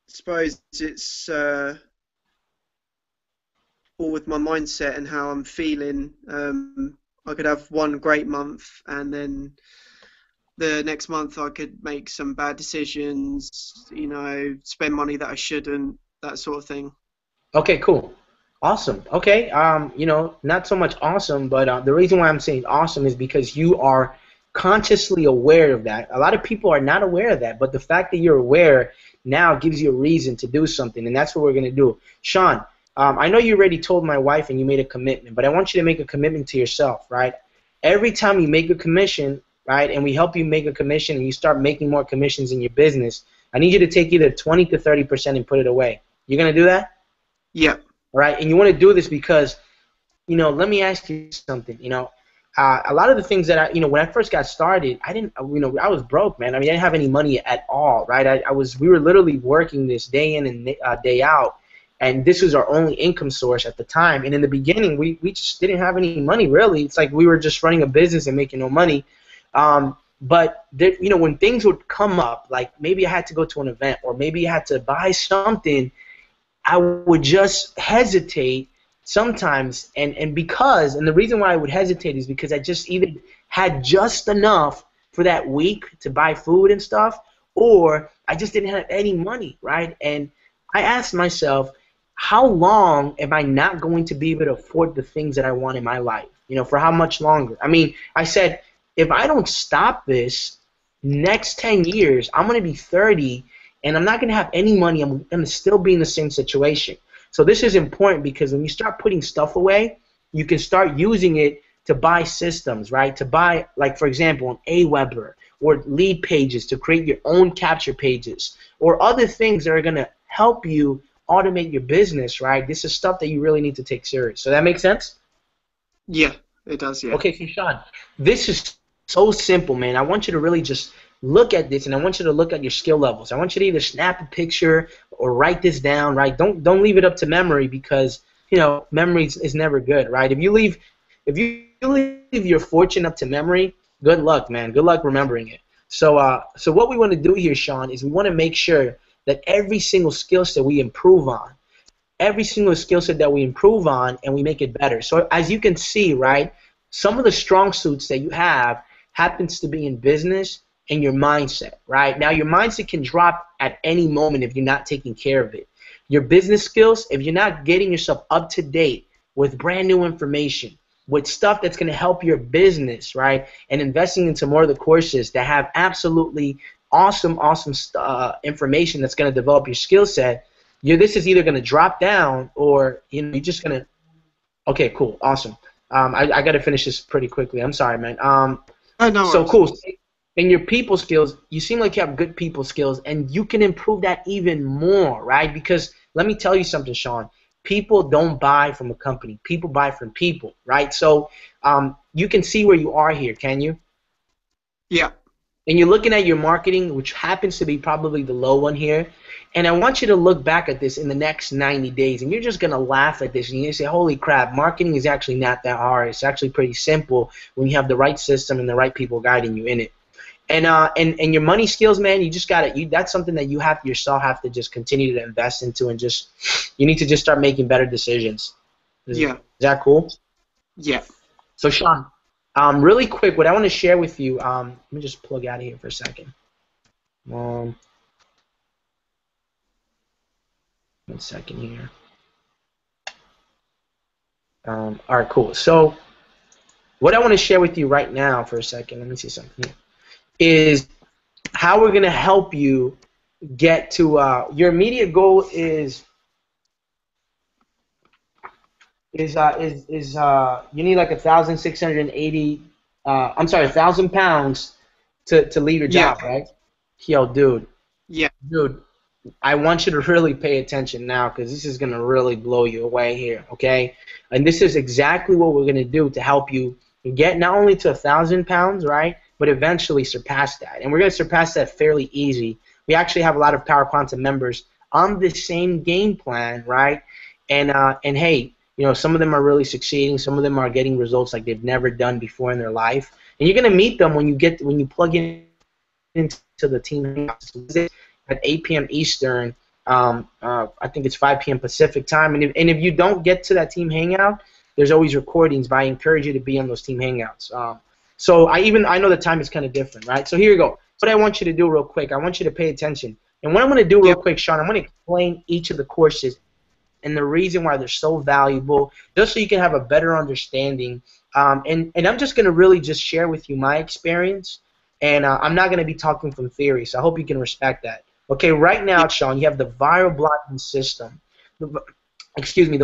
Speaker 2: Suppose it's all with my mindset and how I'm feeling. I could have one great month and then the next month I could make some bad decisions, spend money that I shouldn't, that sort of thing.
Speaker 1: Okay, cool. Awesome. Okay, not so much awesome, but the reason why I'm saying awesome is because you are consciously aware of that. A lot of people are not aware of that, but the fact that you're aware now gives you a reason to do something, and that's what we're going to do. Sean, I know you already told my wife and you made a commitment, but I want you to make a commitment to yourself, right? Every time you make a commission, right, and we help you make a commission and you start making more commissions in your business, I need you to take either 20 to 30% and put it away. You're going to do that?
Speaker 2: Yeah.
Speaker 1: All right, and you want to do this because, let me ask you something, a lot of the things that when I first got started, I was broke, man. I mean, I didn't have any money at all, right? We were literally working this day in and day out, and this was our only income source at the time. And in the beginning, we just didn't have any money, really. It's like we were just running a business and making no money. But there, when things would come up, like maybe I had to go to an event or maybe I had to buy something, I would just hesitate sometimes, and the reason why I would hesitate is because I just either had just enough for that week to buy food and stuff, or I just didn't have any money, right? And I asked myself, how long am I not going to be able to afford the things that I want in my life? For how much longer? I mean, I said, if I don't stop this, next 10 years, I'm going to be 30, and I'm not going to have any money. I'm going to still be in the same situation. So this is important because when you start putting stuff away, you can start using it to buy systems, right? To buy, like, for example, an Aweber or lead pages to create your own capture pages or other things that are going to help you automate your business, right? This is stuff that you really need to take serious. So that makes sense?
Speaker 2: Yeah, it does, yeah.
Speaker 1: Okay, so Sean, this is so simple, man. I want you to really just look at this, and I want you to look at your skill levels. I want you to either snap a picture or write this down, right? Don't leave it up to memory because memory is never good, right? If you leave your fortune up to memory, good luck, man. Good luck remembering it. So what we want to do here, Sean, is we want to make sure that every single skill set we improve on, every single skill set that we improve on, and we make it better. So as you can see, right, some of the strong suits that you have happens to be in business and your mindset, right? Now, your mindset can drop at any moment if you're not taking care of it. Your business skills, if you're not getting yourself up to date with brand new information, with stuff that's going to help your business, right, and investing into more of the courses that have absolutely awesome information that's going to develop your skill set, this is either going to drop down or you're just going to. Okay, cool, awesome. I got to finish this pretty quickly. I'm sorry, man. So cool. In your people skills, you seem like you have good people skills, and you can improve that even more, right? Because let me tell you something, Sean. People don't buy from a company. People buy from people, right? So you can see where you are here, can you?
Speaker 2: Yeah. And
Speaker 1: you're looking at your marketing, which happens to be probably the low one here. And I want you to look back at this in the next 90 days, and you're just going to laugh at this, and you say, holy crap, marketing is actually not that hard. It's actually pretty simple when you have the right system and the right people guiding you in it. And your money skills, man, you just got to. That's something that you have have to just continue to invest into, and you need to just start making better decisions. Is that cool?
Speaker 2: Yeah.
Speaker 1: So Sean, really quick, what I want to share with you. Let me just plug out of here for a second. 1 second here. All right, cool. So what I want to share with you right now for a second. Let me see something here. Is how we're going to help you get to your immediate goal is you need like 1,680 I'm sorry, 1,000 pounds to leave your job, right? Yo, dude.
Speaker 2: Yeah.
Speaker 1: Dude, I want you to really pay attention now because this is going to really blow you away here, okay? And this is exactly what we're going to do to help you get not only to 1,000 pounds, right, but eventually surpass that. And we're going to surpass that fairly easy. We actually have a lot of Power Quantum members on the same game plan, right? And hey, some of them are really succeeding. Some of them are getting results like they've never done before in their life. And you're going to meet them when you plug in into the team at 8 p.m. Eastern. I think it's 5 p.m. Pacific time. And if you don't get to that team hangout, there's always recordings, but I encourage you to be on those team hangouts. So I know the time is kind of different, right? So here you go. What I want you to do real quick, I want you to pay attention. And what I'm going to do real quick, Sean, I'm going to explain each of the courses and the reason why they're so valuable, just so you can have a better understanding. And I'm just going to really just share with you my experience, and I'm not going to be talking from theory, so I hope you can respect that. Okay, right now, Sean, you have the viral blogging system. The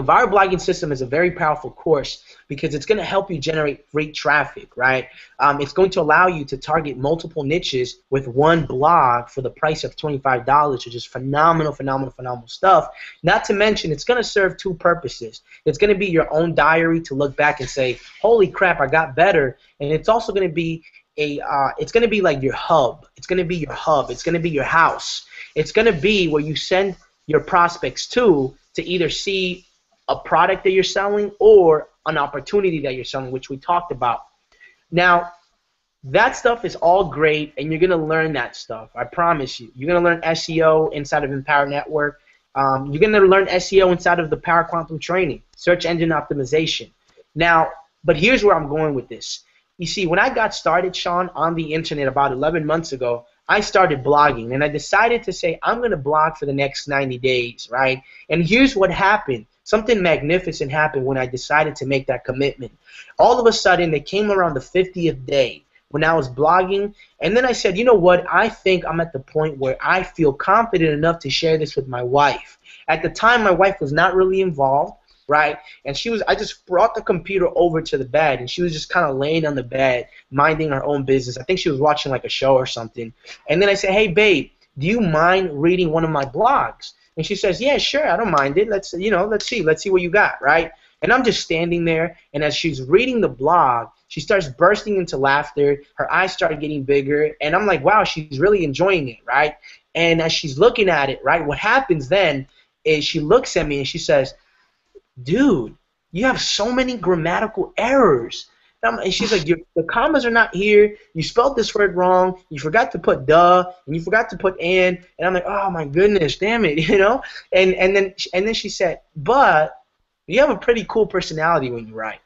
Speaker 1: viral blogging system is a very powerful course because it's going to help you generate great traffic, right? It's going to allow you to target multiple niches with one blog for the price of $25, which is phenomenal stuff. Not to mention, it's going to serve two purposes. It's going to be your own diary to look back and say, holy crap, I got better. And it's also going to be it's going to be like your hub. It's going to be your hub. It's going to be your house. It's going to be where you send your prospects to either see a product that you're selling or an opportunity that you're selling, which we talked about. Now, that stuff is all great, and you're going to learn that stuff. I promise you. You're going to learn SEO inside of Empower Network. You're going to learn SEO inside of the Power Quantum training, search engine optimization. Now, but here's where I'm going with this. You see, when I got started, Sean, on the internet about 11 months ago, I started blogging, and I decided to say I'm going to blog for the next 90 days, right? And here's what happened. something magnificent happened when I decided to make that commitment. All of a sudden, it came around the 50th day when I was blogging, and then I said, you know what, I think I'm at the point where I feel confident enough to share this with my wife. At the time, my wife was not really involved, right? And I just brought the computer over to the bed, and she was just kind of laying on the bed, minding her own business. I think she was watching like a show or something. And then I said, hey, babe, do you mind reading one of my blogs? And she says, yeah, sure, I don't mind it. Let's see what you got, right? And I'm just standing there, and as she's reading the blog, she starts bursting into laughter. Her eyes start getting bigger, and I'm like, wow, she's really enjoying it, right? And as she's looking at it, right, what happens then is she looks at me and she says, dude, you have so many grammatical errors. And she's like, the commas are not here. You spelled this word wrong. You forgot to put "the" and you forgot to put "and." And I'm like, oh my goodness, damn it, you know. And then she said, but you have a pretty cool personality when you write.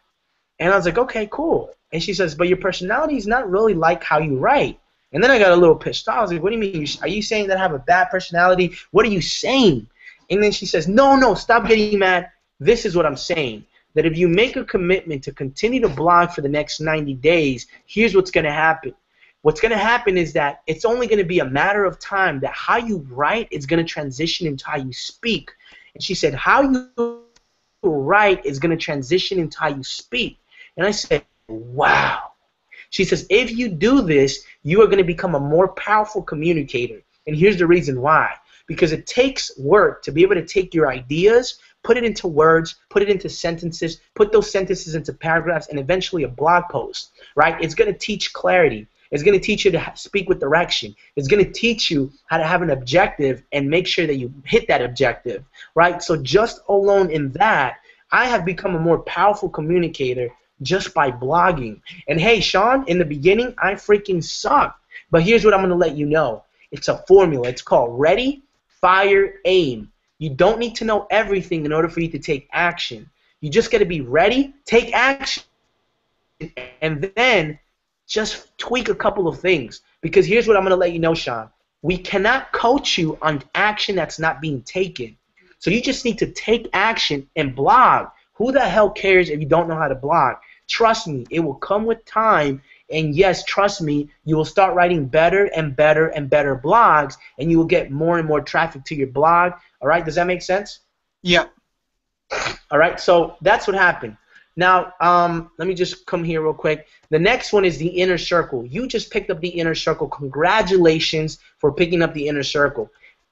Speaker 1: And I was like, okay, cool. And she says, but your personality is not really like how you write. And then I got a little pissed off. I was like, what do you mean? Are you saying that I have a bad personality? What are you saying? And then she says, no, stop getting mad. This is what I'm saying. That if you make a commitment to continue to blog for the next 90 days, here's what's going to happen. What's going to happen is that it's only going to be a matter of time that how you write is going to transition into how you speak. And she said, how you write is going to transition into how you speak. And I said, wow. She says, if you do this, you are going to become a more powerful communicator. And here's the reason why. Because it takes work to be able to take your ideas, put it into words, put it into sentences, put those sentences into paragraphs, and eventually a blog post, right? It's going to teach clarity. It's going to teach you to speak with direction. It's going to teach you how to have an objective and make sure that you hit that objective, right? So just alone in that, I have become a more powerful communicator just by blogging. And hey, Sean, in the beginning, I freaking sucked. But here's what I'm going to let you know. It's a formula. It's called ready, fire, aim. You don't need to know everything in order for you to take action. You just got to be ready, take action, and then just tweak a couple of things. Because here's what I'm going to let you know, Sean. We cannot coach you on action that's not being taken. So you just need to take action and blog. Who the hell cares if you don't know how to blog? Trust me, it will come with time. And yes, trust me, you will start writing better and better and better blogs, and you will get more and more traffic to your blog. All right, does that make sense?
Speaker 2: Yeah.
Speaker 1: All right, so that's what happened. Now, let me just come here real quick. The next one is the inner circle. You just picked up the inner circle. Congratulations for picking up the inner circle.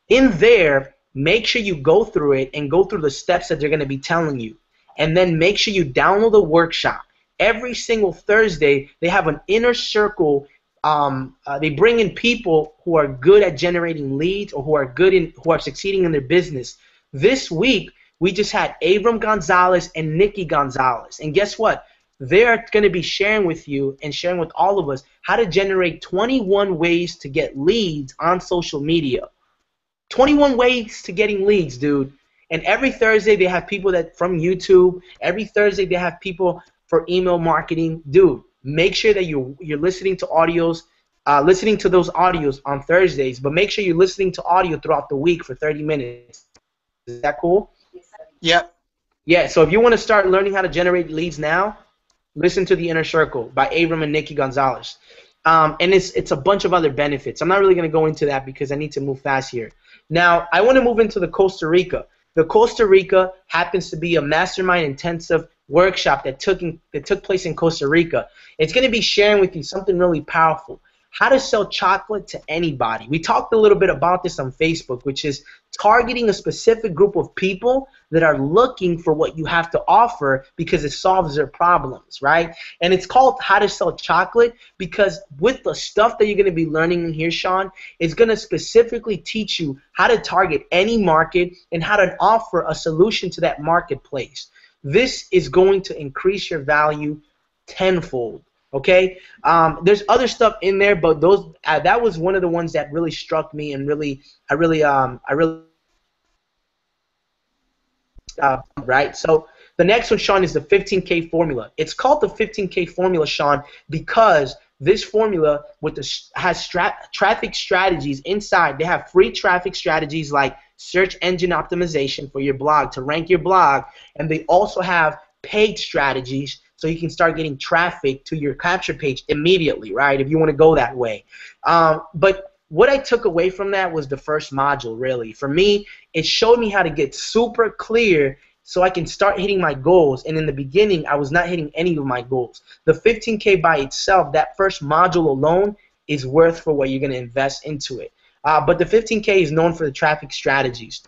Speaker 1: In there, make sure you go through it and go through the steps that they're going to be telling you. And then make sure you download the workshop. Every single Thursday, they have an inner circle. They bring in people who are good at generating leads or who are succeeding in their business. This week, we just had Abram Gonzalez and Nikki Gonzalez. And guess what? They're going to be sharing with you and sharing with all of us how to generate 21 ways to get leads on social media. 21 ways to getting leads, dude. And every Thursday, they have people that from YouTube. Every Thursday, they have people for email marketing. Dude, make sure that you're listening to audios, listening to those audios on Thursdays, but make sure you're listening to audio throughout the week for 30 minutes. Is that cool?
Speaker 2: Yep.
Speaker 1: Yeah, so if you want to start learning how to generate leads now, listen to The Inner Circle by Abram and Nikki Gonzalez. And it's a bunch of other benefits. I'm not really going to go into that because I need to move fast here. Now, I want to move into the Costa Rica. The Costa Rica happens to be a mastermind intensive workshop that took place in Costa Rica. It's going to be sharing with you something really powerful. How to sell chocolate to anybody. We talked a little bit about this on Facebook, which is targeting a specific group of people that are looking for what you have to offer because it solves their problems, right? And it's called How to Sell Chocolate because with the stuff that you're going to be learning in here, Sean, it's going to specifically teach you how to target any market and how to offer a solution to that marketplace. This is going to increase your value tenfold. Okay, there's other stuff in there, but those that was one of the ones that really struck me and right. So the next one, Sean, is the 15K formula. It's called the 15K formula, Sean, because this formula has traffic strategies inside. They have free traffic strategies like search engine optimization for your blog to rank your blog, and they also have paid strategies so you can start getting traffic to your capture page immediately, right, if you want to go that way. But what I took away from that was the first module, really. For me, it showed me how to get super clear so I can start hitting my goals. And in the beginning, I was not hitting any of my goals. The 15K by itself, that first module alone, is worth for what you're going to invest into it. But the 15K is known for the traffic strategies.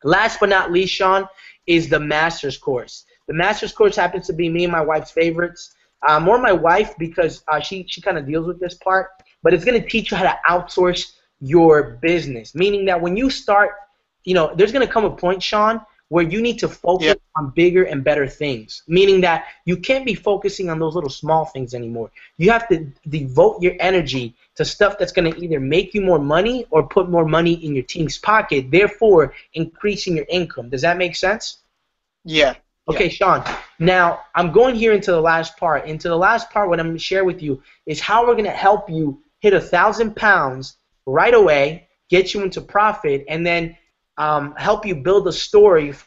Speaker 1: Last but not least, Sean, is the master's course. The master's course happens to be me and my wife's favorites. More my wife because she kind of deals with this part. But it's going to teach you how to outsource your business, meaning that when you start, there's going to come a point, Sean, where you need to focus on bigger and better things, meaning that you can't be focusing on those little small things anymore. You have to devote your energy to stuff that's going to either make you more money or put more money in your team's pocket, therefore increasing your income. Does that make sense?
Speaker 2: Yeah.
Speaker 1: Okay, Sean, now I'm going here into the last part. Into the last part, what I'm going to share with you is how we're going to help you hit 1,000 pounds right away, get you into profit, and then help you build a story for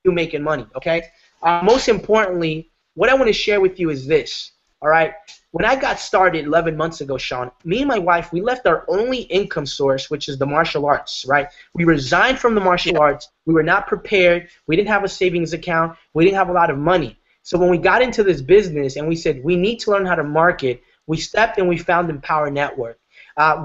Speaker 1: you making money, okay? Most importantly, what I want to share with you is this, all right? When I got started 11 months ago, Sean, me and my wife, we left our only income source, which is the martial arts, right? We resigned from the martial arts. We were not prepared. We didn't have a savings account. We didn't have a lot of money. So when we got into this business and we said we need to learn how to market, we stepped and we found Empower Network.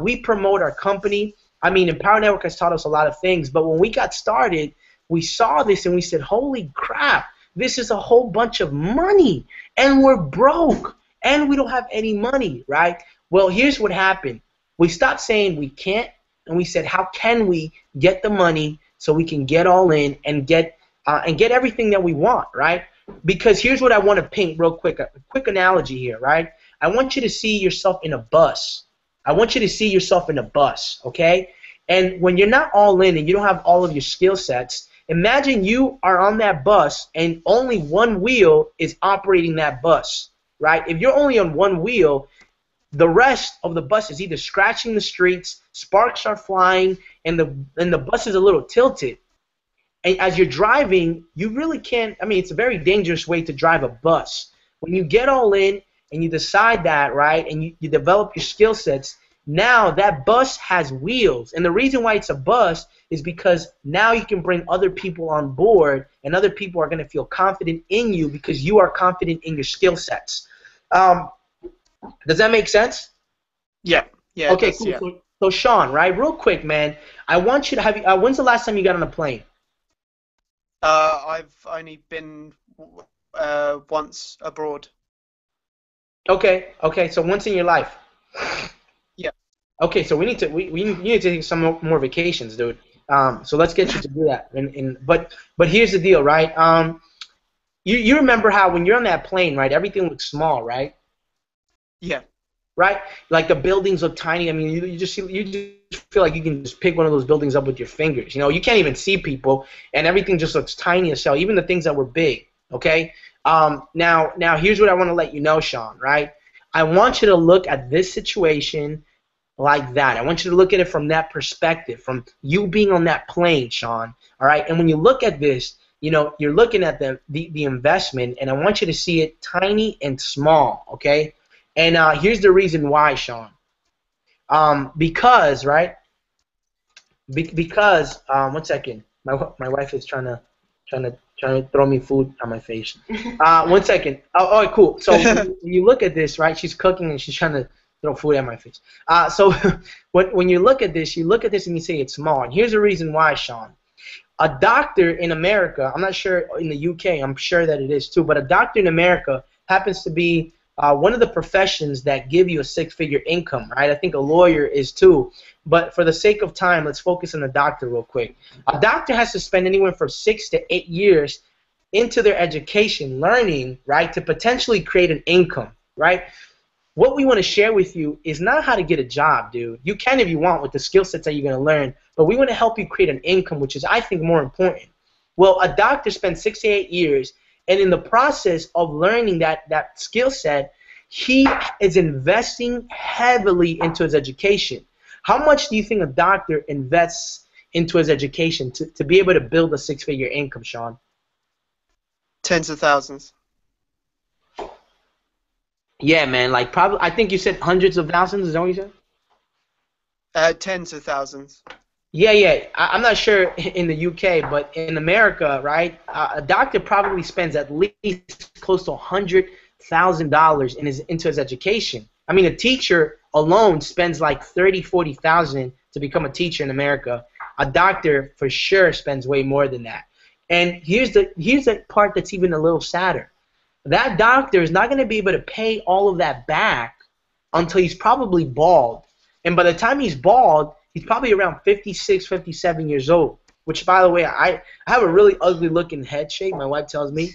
Speaker 1: We promote our company. I mean, Empower Network has taught us a lot of things, but when we got started, we saw this and we said, holy crap, this is a whole bunch of money, and we're broke, and we don't have any money, right? Well, here's what happened. We stopped saying we can't, and we said, how can we get the money so we can get all in and get everything that we want, right? Because here's what I want to paint real quick, a quick analogy here, right? I want you to see yourself in a bus. I want you to see yourself in a bus, okay? And when you're not all in and you don't have all of your skill sets, imagine you are on that bus and only one wheel is operating that bus, right? If you're only on one wheel, the rest of the bus is either scratching the streets, sparks are flying, and the bus is a little tilted. And as you're driving, you really can't, I mean, it's a very dangerous way to drive a bus. When you get all in and you decide that, right, and you develop your skill sets, now that bus has wheels. And the reason why it's a bus is because now you can bring other people on board, and other people are going to feel confident in you because you are confident in your skill sets. Does that make sense?
Speaker 2: Yeah. Yeah.
Speaker 1: Okay, cool. Yeah. So Sean, right, real quick, man, I want you to have, when's the last time you got on a plane?
Speaker 2: I've only been once abroad.
Speaker 1: Okay, so once in your life.
Speaker 2: Yeah.
Speaker 1: Okay, so we need to need to take some more vacations, dude. So let's get you to do that. But here's the deal, right? You remember how when you're on that plane, right? Everything looks small, right?
Speaker 2: Yeah.
Speaker 1: Right? Like the buildings look tiny. I mean, you just feel like you can just pick one of those buildings up with your fingers. You know, you can't even see people, and everything just looks tiny as hell. Even the things that were big. Okay. Now here's what I want to let you know, Sean. Right? I want you to look at this situation like that. I want you to look at it from that perspective, from you being on that plane, Sean. All right. And when you look at this, you know, you're looking at the investment, and I want you to see it tiny and small. Okay. And here's the reason why, Sean. Because, right? Because, 1 second. My wife is trying to throw me food on my face. 1 second. Oh, cool. So when you look at this, right? She's cooking and she's trying to throw food at my face. So when you look at this and you say it's small. And here's the reason why, Sean. A doctor in America, I'm not sure in the UK, I'm sure that it is too, but a doctor in America happens to be one of the professions that give you a six-figure income, right? I think a lawyer is too. But for the sake of time, let's focus on the doctor real quick. A doctor has to spend anywhere from 6 to 8 years into their education, learning, right, to potentially create an income, right? What we want to share with you is not how to get a job, dude. You can if you want with the skill sets that you're going to learn, but we want to help you create an income, which is, I think, more important. Well, a doctor spends 6 to 8 years, and in the process of learning that skill set, he is investing heavily into his education. How much do you think a doctor invests into his education to be able to build a six-figure income, Sean?
Speaker 2: Tens of thousands.
Speaker 1: Yeah, man. Like probably, I think you said hundreds of thousands. Is that what you said?
Speaker 2: Tens of thousands.
Speaker 1: Yeah, yeah. I'm not sure in the UK, but in America, right? A doctor probably spends at least close to $100,000 into his education. I mean, a teacher alone spends like 40,000 to become a teacher in America. A doctor for sure spends way more than that. And here's the part that's even a little sadder. That doctor is not going to be able to pay all of that back until he's probably bald. And by the time he's bald, he's probably around 56, 57 years old. Which, by the way, I have a really ugly looking head shape, my wife tells me.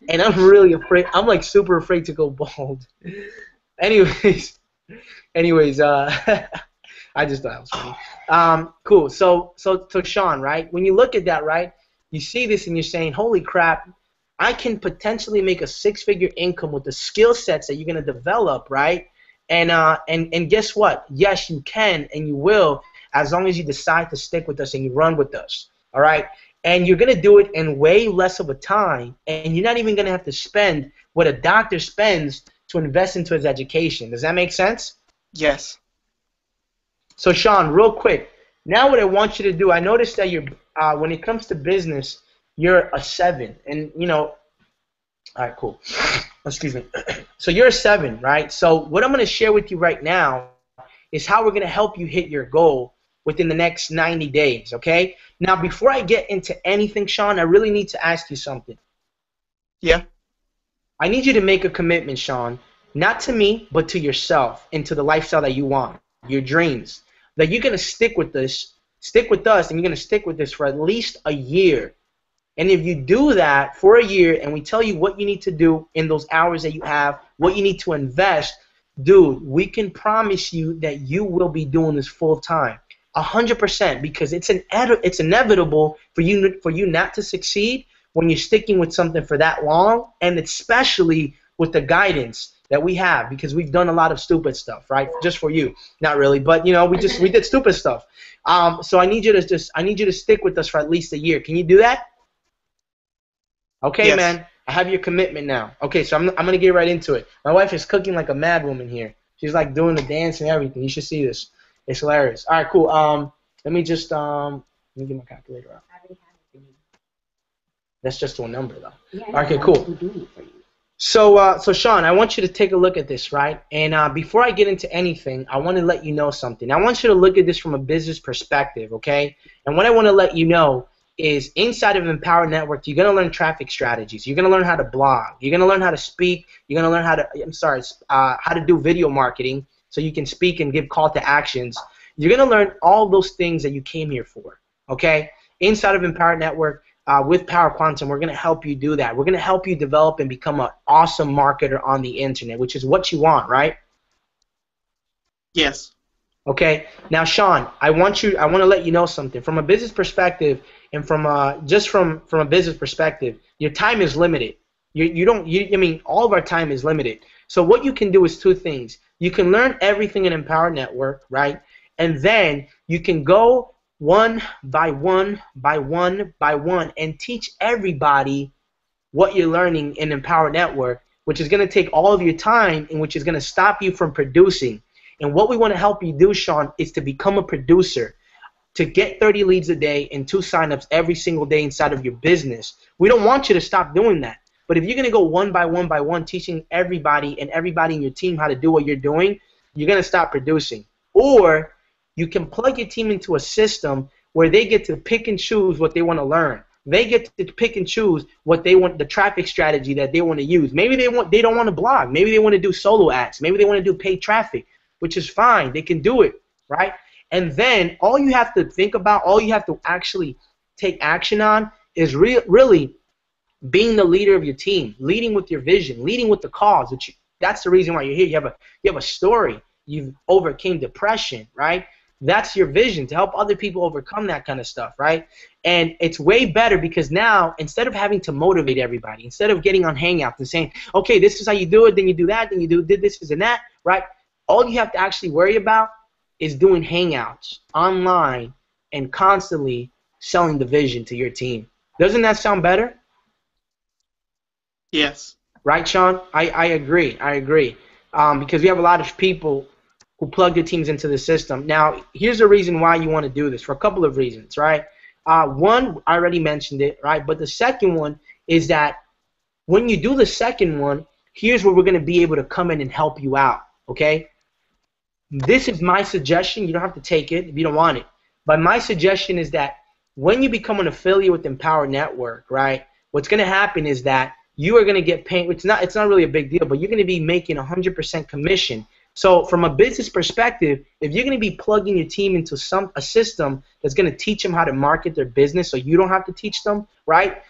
Speaker 1: And I'm really afraid. I'm like super afraid to go bald. Anyways, I just thought it was funny. Cool. So Sean, right? When you look at that, right, you see this and you're saying, holy crap, I can potentially make a six-figure income with the skill sets that you're going to develop, right? And guess what? Yes, you can and you will, as long as you decide to stick with us and you run with us, all right? And you're going to do it in way less of a time, and you're not even going to have to spend what a doctor spends to invest into his education. Does that make sense?
Speaker 2: Yes.
Speaker 1: So, Sean, real quick, now what I want you to do, I noticed that you're, when it comes to business, you're a 7, and all right, cool. Excuse me. So you're a 7, right? So what I'm going to share with you right now is how we're going to help you hit your goal within the next 90 days, okay? Now, before I get into anything, Sean, I really need to ask you something.
Speaker 2: Yeah.
Speaker 1: I need you to make a commitment, Sean, not to me, but to yourself and to the lifestyle that you want, your dreams, that you're going to stick with us, and you're going to stick with this for at least a year. And if you do that for a year and we tell you what you need to do in those hours that you have, what you need to invest, dude, we can promise you that you will be doing this full time, 100%, because it's inevitable for you not to succeed when you're sticking with something for that long, and especially with the guidance that we have, because we've done a lot of stupid stuff, right? Just for you, not really, but we did stupid stuff. So I need you to stick with us for at least a year. Can you do that? Okay, yes. Man, I have your commitment now. Okay, so I'm gonna get right into it. My wife is cooking like a mad woman here. She's like doing the dance and everything. You should see this. It's hilarious. All right, cool. Let me just let me get my calculator out. That's just one number though. Yeah, okay, cool. So Sean, I want you to take a look at this, right? And before I get into anything, I want to let you know something. I want you to look at this from a business perspective, okay? And what I want to let you know is inside of Empower Network, you're going to learn traffic strategies. You're going to learn how to blog. You're going to learn how to speak. You're going to learn how to do video marketing so you can speak and give call to actions. You're going to learn all those things that you came here for, okay? Inside of Empower Network, with Power Quantum, we're going to help you do that. We're going to help you develop and become an awesome marketer on the internet, which is what you want, right?
Speaker 2: Yes.
Speaker 1: Okay. Now, Sean, I want to let you know something. From a business perspective, and from a business perspective, your time is limited. I mean, all of our time is limited. So what you can do is two things. You can learn everything in Empower Network, right? And then you can go one by one and teach everybody what you're learning in Empower Network, which is going to take all of your time and which is going to stop you from producing. And what we want to help you do, Sean, is to become a producer, to get 30 leads a day and 2 signups every single day inside of your business. We don't want you to stop doing that. But if you're going to go one by one, teaching everybody and everybody in your team how to do what you're doing, you're going to stop producing. Or you can plug your team into a system where they get to pick and choose what they want to learn. They get to pick and choose what they want, the traffic strategy that they want to use. Maybe they don't want to blog. Maybe they want to do solo ads. Maybe they want to do paid traffic, which is fine. They can do it, right? And then all you have to think about, all you have to actually take action on is really being the leader of your team, leading with your vision, leading with the cause. That's the reason why you're here. You have a story. You've overcame depression, right? That's your vision, to help other people overcome that kind of stuff, right? And it's way better because now, instead of having to motivate everybody, instead of getting on Hangouts and saying, okay, this is how you do it, then you do that, then you did this and that, right? All you have to actually worry about is doing Hangouts online and constantly selling the vision to your team. Doesn't that sound better?
Speaker 4: Yes.
Speaker 1: Right, Sean? I agree. I agree. Because we have a lot of people who plug their teams into the system. Now, here's the reason why you want to do this, for a couple of reasons, right? One, I already mentioned it, right? But the second one is that when you do the second one, here's where we're going to be able to come in and help you out, okay? This is my suggestion. You don't have to take it if you don't want it. But my suggestion is that when you become an affiliate with Empower Network, right, what's going to happen is that you are going to get paid. It's not really a big deal, but you're going to be making 100% commission. So from a business perspective, if you're going to be plugging your team into a system that's going to teach them how to market their business, so you don't have to teach them, right?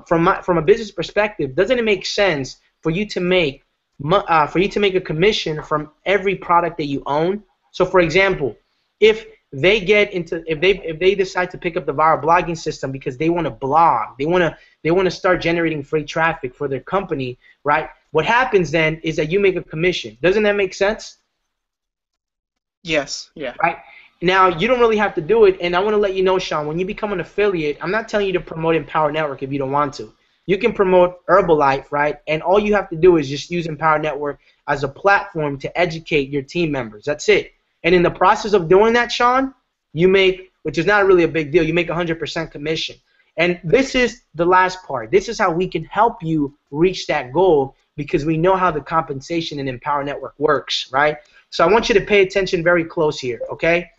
Speaker 1: From a business perspective, doesn't it make sense for you to make a commission from every product that you own? So, for example, if they decide to pick up the viral blogging system because they want to blog, they want to start generating free traffic for their company, right? What happens then is that you make a commission. Doesn't that make sense?
Speaker 4: Yes. Yeah.
Speaker 1: Right. Now, you don't really have to do it, and I want to let you know, Sean, when you become an affiliate, I'm not telling you to promote Empower Network if you don't want to. You can promote Herbalife, right? And all you have to do is just use Empower Network as a platform to educate your team members. That's it. And in the process of doing that, Sean, you make, which is not really a big deal, you make 100% commission. And this is the last part. This is how we can help you reach that goal, because we know how the compensation in Empower Network works, right? So I want you to pay attention very close here, okay?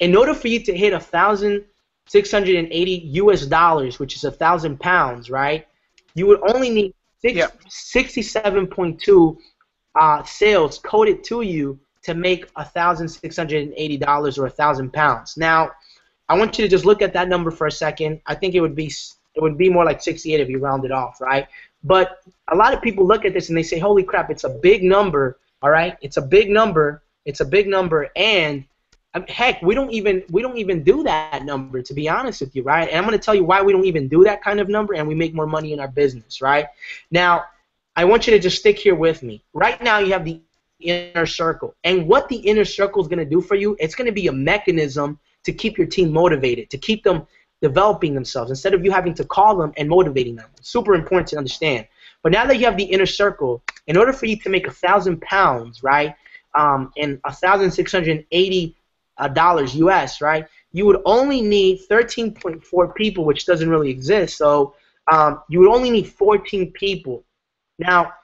Speaker 1: In order for you to hit $1,680 US, which is 1,000 pounds, right? You would only need 67.2 sales coded to you to make $1,680 or 1,000 pounds. Now, I want you to just look at that number for a second. I think it would be more like 68 if you round it off, right? But a lot of people look at this and they say, "Holy crap, it's a big number." All right, it's a big number. It's a big number, and heck, we don't even do that number, to be honest with you, right? And I'm going to tell you why we don't even do that kind of number, and we make more money in our business, right? Now, I want you to just stick here with me. Right now, you have the inner circle, and what the inner circle is going to do for you, it's going to be a mechanism to keep your team motivated, to keep them developing themselves instead of you having to call them and motivating them. It's super important to understand. But now that you have the inner circle, in order for you to make 1,000 pounds, right, and $1,680 US, right, you would only need 13.4 people, which doesn't really exist. So you would only need 14 people. Now,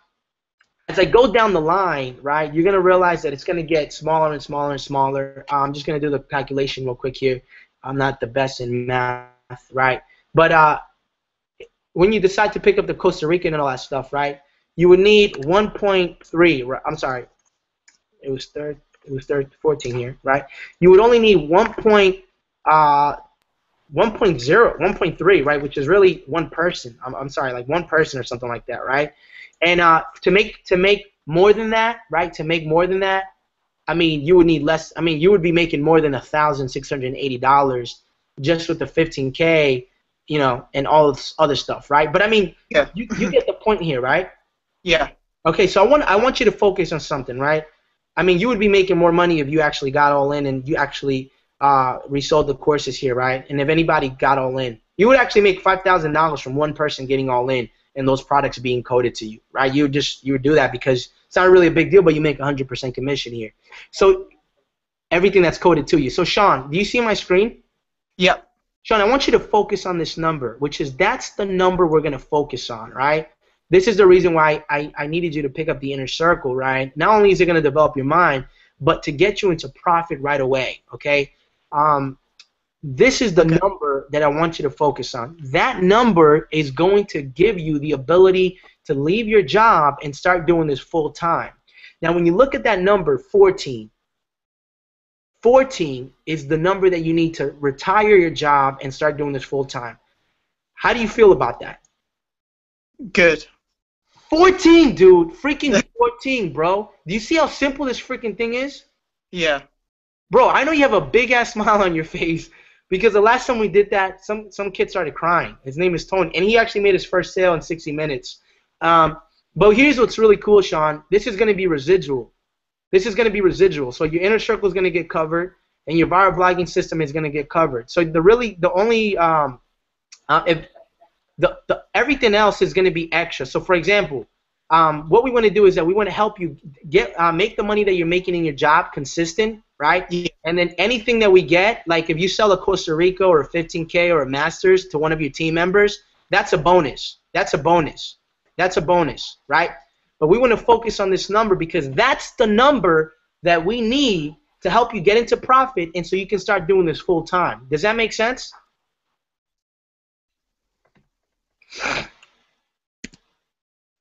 Speaker 1: as I go down the line, right, you're going to realize that it's going to get smaller and smaller and smaller. I'm just going to do the calculation real quick here. I'm not the best in math, right? But when you decide to pick up the Costa Rican and all that stuff, right, you would need 1.3. I'm sorry, it was 14 here, right? You would only need 1.3, right, which is really one person. I'm sorry, like one person or something like that, right? And to make more than that, right? To make more than that, I mean, you would need less. I mean, you would be making more than $1,680 just with the 15K, you know, and all this other stuff, right? But I mean,
Speaker 4: yeah.
Speaker 1: you get the point here, right?
Speaker 4: Yeah.
Speaker 1: Okay, so I want you to focus on something, right? I mean, you would be making more money if you actually got all in and you actually resold the courses here, right? And if anybody got all in, you would actually make $5,000 from one person getting all in and those products being coded to you, right? You would do that because it's not really a big deal, but you make 100% commission here. So everything that's coded to you. So Sean, do you see my screen?
Speaker 4: Yep.
Speaker 1: Sean, I want you to focus on this number, which is that's the number we're going to focus on, right? This is the reason why I needed you to pick up the inner circle, right? Not only is it going to develop your mind, but to get you into profit right away, okay? This is the number that I want you to focus on. That number is going to give you the ability to leave your job and start doing this full time. Now, when you look at that number, 14 is the number that you need to retire your job and start doing this full time. How do you feel about that?
Speaker 4: Good.
Speaker 1: 14, dude. Freaking 14, bro. Do you see how simple this freaking thing is?
Speaker 4: Yeah.
Speaker 1: Bro, I know you have a big-ass smile on your face because the last time we did that, some kid started crying. His name is Tony, and he actually made his first sale in 60 minutes. But here's what's really cool, Sean. This is going to be residual. This is going to be residual. So your inner circle is going to get covered. and your viral blogging system is going to get covered. So the only if everything else is going to be extra. So for example, what we want to do is that we want to help you get make the money that you're making in your job consistent, right?
Speaker 4: Yeah.
Speaker 1: And then anything that we get, like if you sell a Costa Rica or a 15K or a Masters to one of your team members, that's a bonus. That's a bonus. That's a bonus, right? But we want to focus on this number because that's the number that we need to help you get into profit and so you can start doing this full time. Does that make sense?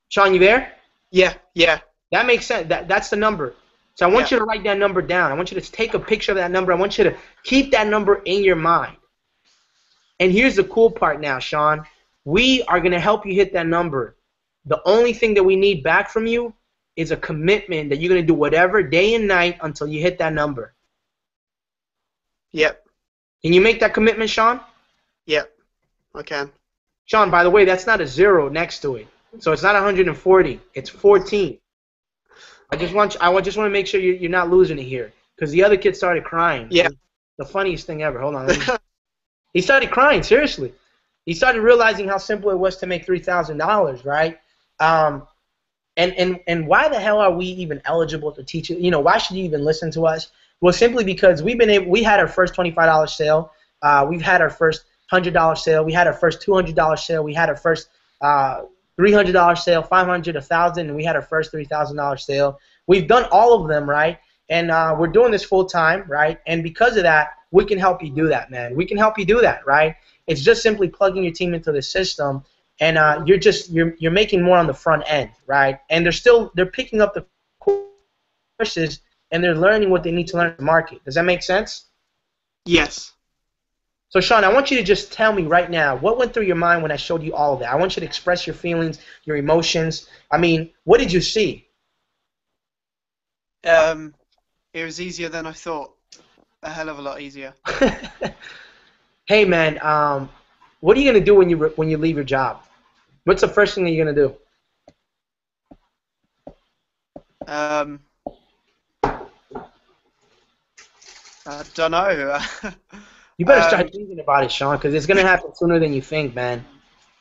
Speaker 1: Sean, you there?
Speaker 4: Yeah. Yeah.
Speaker 1: That makes sense. That's the number. So I want you to write that number down. I want you to take a picture of that number. I want you to keep that number in your mind. And here's the cool part now, Sean. We are going to help you hit that number. The only thing that we need back from you is a commitment that you're going to do whatever day and night until you hit that number.
Speaker 4: Yep.
Speaker 1: Can you make that commitment, Sean?
Speaker 4: Yep. I can.
Speaker 1: Sean, by the way, that's not a 0 next to it. So it's not 140. It's 14. I just want to make sure you're not losing it here because the other kid started crying.
Speaker 4: Yeah.
Speaker 1: The funniest thing ever. Hold on. He started crying, seriously. He started realizing how simple it was to make $3,000, right? And why the hell are we even eligible to teach it? You know, why should you even listen to us? Well, simply because we had our first $25 sale. We've had our first $100 sale. We had our first $200 sale. We had our first $300 sale, $500, $1,000, and we had our first $3,000 sale. We've done all of them, right? And we're doing this full time, right? And because of that, we can help you do that, man. We can help you do that, right? It's just simply plugging your team into the system, and you're making more on the front end, right? And they're picking up the courses and they're learning what they need to learn in the market. Does that make sense?
Speaker 4: Yes.
Speaker 1: So, Sean, I want you to just tell me right now what went through your mind when I showed you all of that. I want you to express your feelings, your emotions. I mean, what did you see?
Speaker 4: It was easier than I thought. A hell of a lot easier.
Speaker 1: Hey, man, what are you gonna do when you leave your job? What's the first thing that you're gonna do?
Speaker 4: I don't know.
Speaker 1: You better start thinking about it, Sean, because it's gonna happen sooner than you think, man.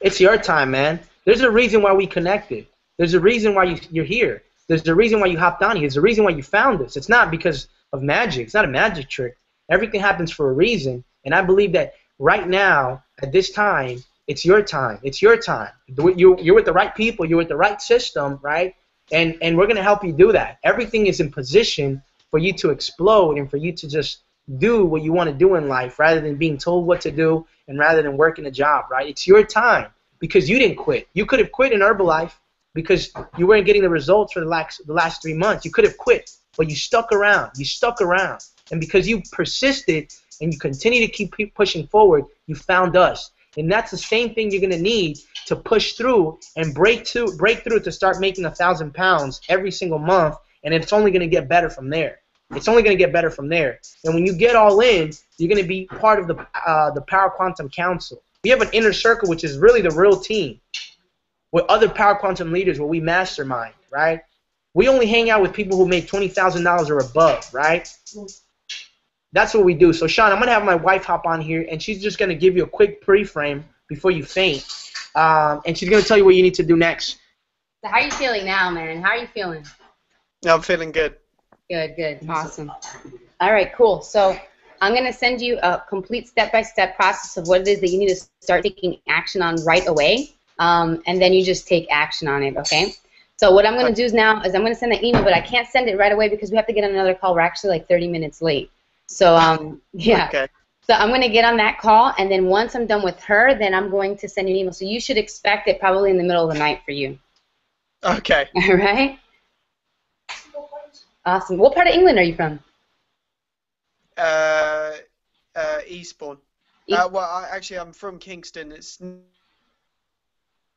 Speaker 1: It's your time, man. There's a reason why we connected. There's a reason why you're here. There's a reason why you hopped on here. There's a reason why you found us. It's not because of magic. It's not a magic trick. Everything happens for a reason, and I believe that right now, at this time, it's your time. It's your time. You're with the right people. You're with the right system, right? And we're going to help you do that. Everything is in position for you to explode and for you to just do what you want to do in life rather than being told what to do and rather than working a job, right? It's your time because you didn't quit. You could have quit in Herbalife because you weren't getting the results for the last 3 months. You could have quit, but you stuck around. You stuck around. And because you persisted and you continue to keep pushing forward, you found us. And that's the same thing you're going to need to push through and break through to start making 1,000 pounds every single month, and it's only going to get better from there. It's only going to get better from there. And when you get all in, you're going to be part of the Power Quantum Council. We have an inner circle, which is really the real team, with other Power Quantum leaders where we mastermind, right? We only hang out with people who make $20,000 or above, right? That's what we do. So, Sean, I'm going to have my wife hop on here, and she's just going to give you a quick pre-frame before you faint. And she's going to tell you what you need to do next.
Speaker 3: So how are you feeling now, man? How are you feeling?
Speaker 4: I'm feeling good.
Speaker 3: Good, good. Awesome. All right, cool. So I'm going to send you a complete step-by-step process of what it is that you need to start taking action on right away, and then you just take action on it, okay? So what I'm going to do now is I'm going to send an email, but I can't send it right away because we have to get on another call. We're actually like 30 minutes late. So, yeah. Okay. So I'm going to get on that call, and then once I'm done with her, then I'm going to send you an email. So you should expect it probably in the middle of the night for you.
Speaker 4: Okay.
Speaker 3: All right? Awesome. What part of England are you from?
Speaker 4: Eastbourne.
Speaker 3: East
Speaker 4: Actually, I'm from Kingston. It's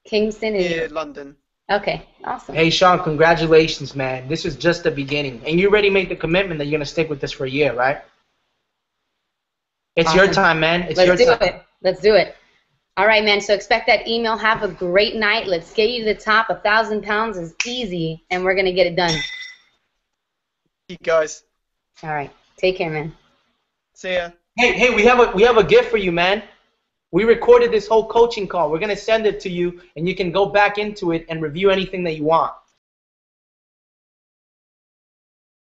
Speaker 3: Kingston
Speaker 4: near London.
Speaker 3: Okay, awesome.
Speaker 1: Hey, Sean, congratulations, man. This is just the beginning. And you already made the commitment that you're going to stick with this for a year, right? It's awesome. Your time, man. It's your time.
Speaker 3: Let's do it. Let's do it. All right, man. So expect that email. Have a great night. Let's get you to the top. 1,000 pounds is easy, and we're going to get it done.
Speaker 4: You guys.
Speaker 3: All right. Take care, man.
Speaker 4: See ya.
Speaker 1: Hey, we have a gift for you, man. We recorded this whole coaching call. We're gonna send it to you, and you can go back into it and review anything that you want.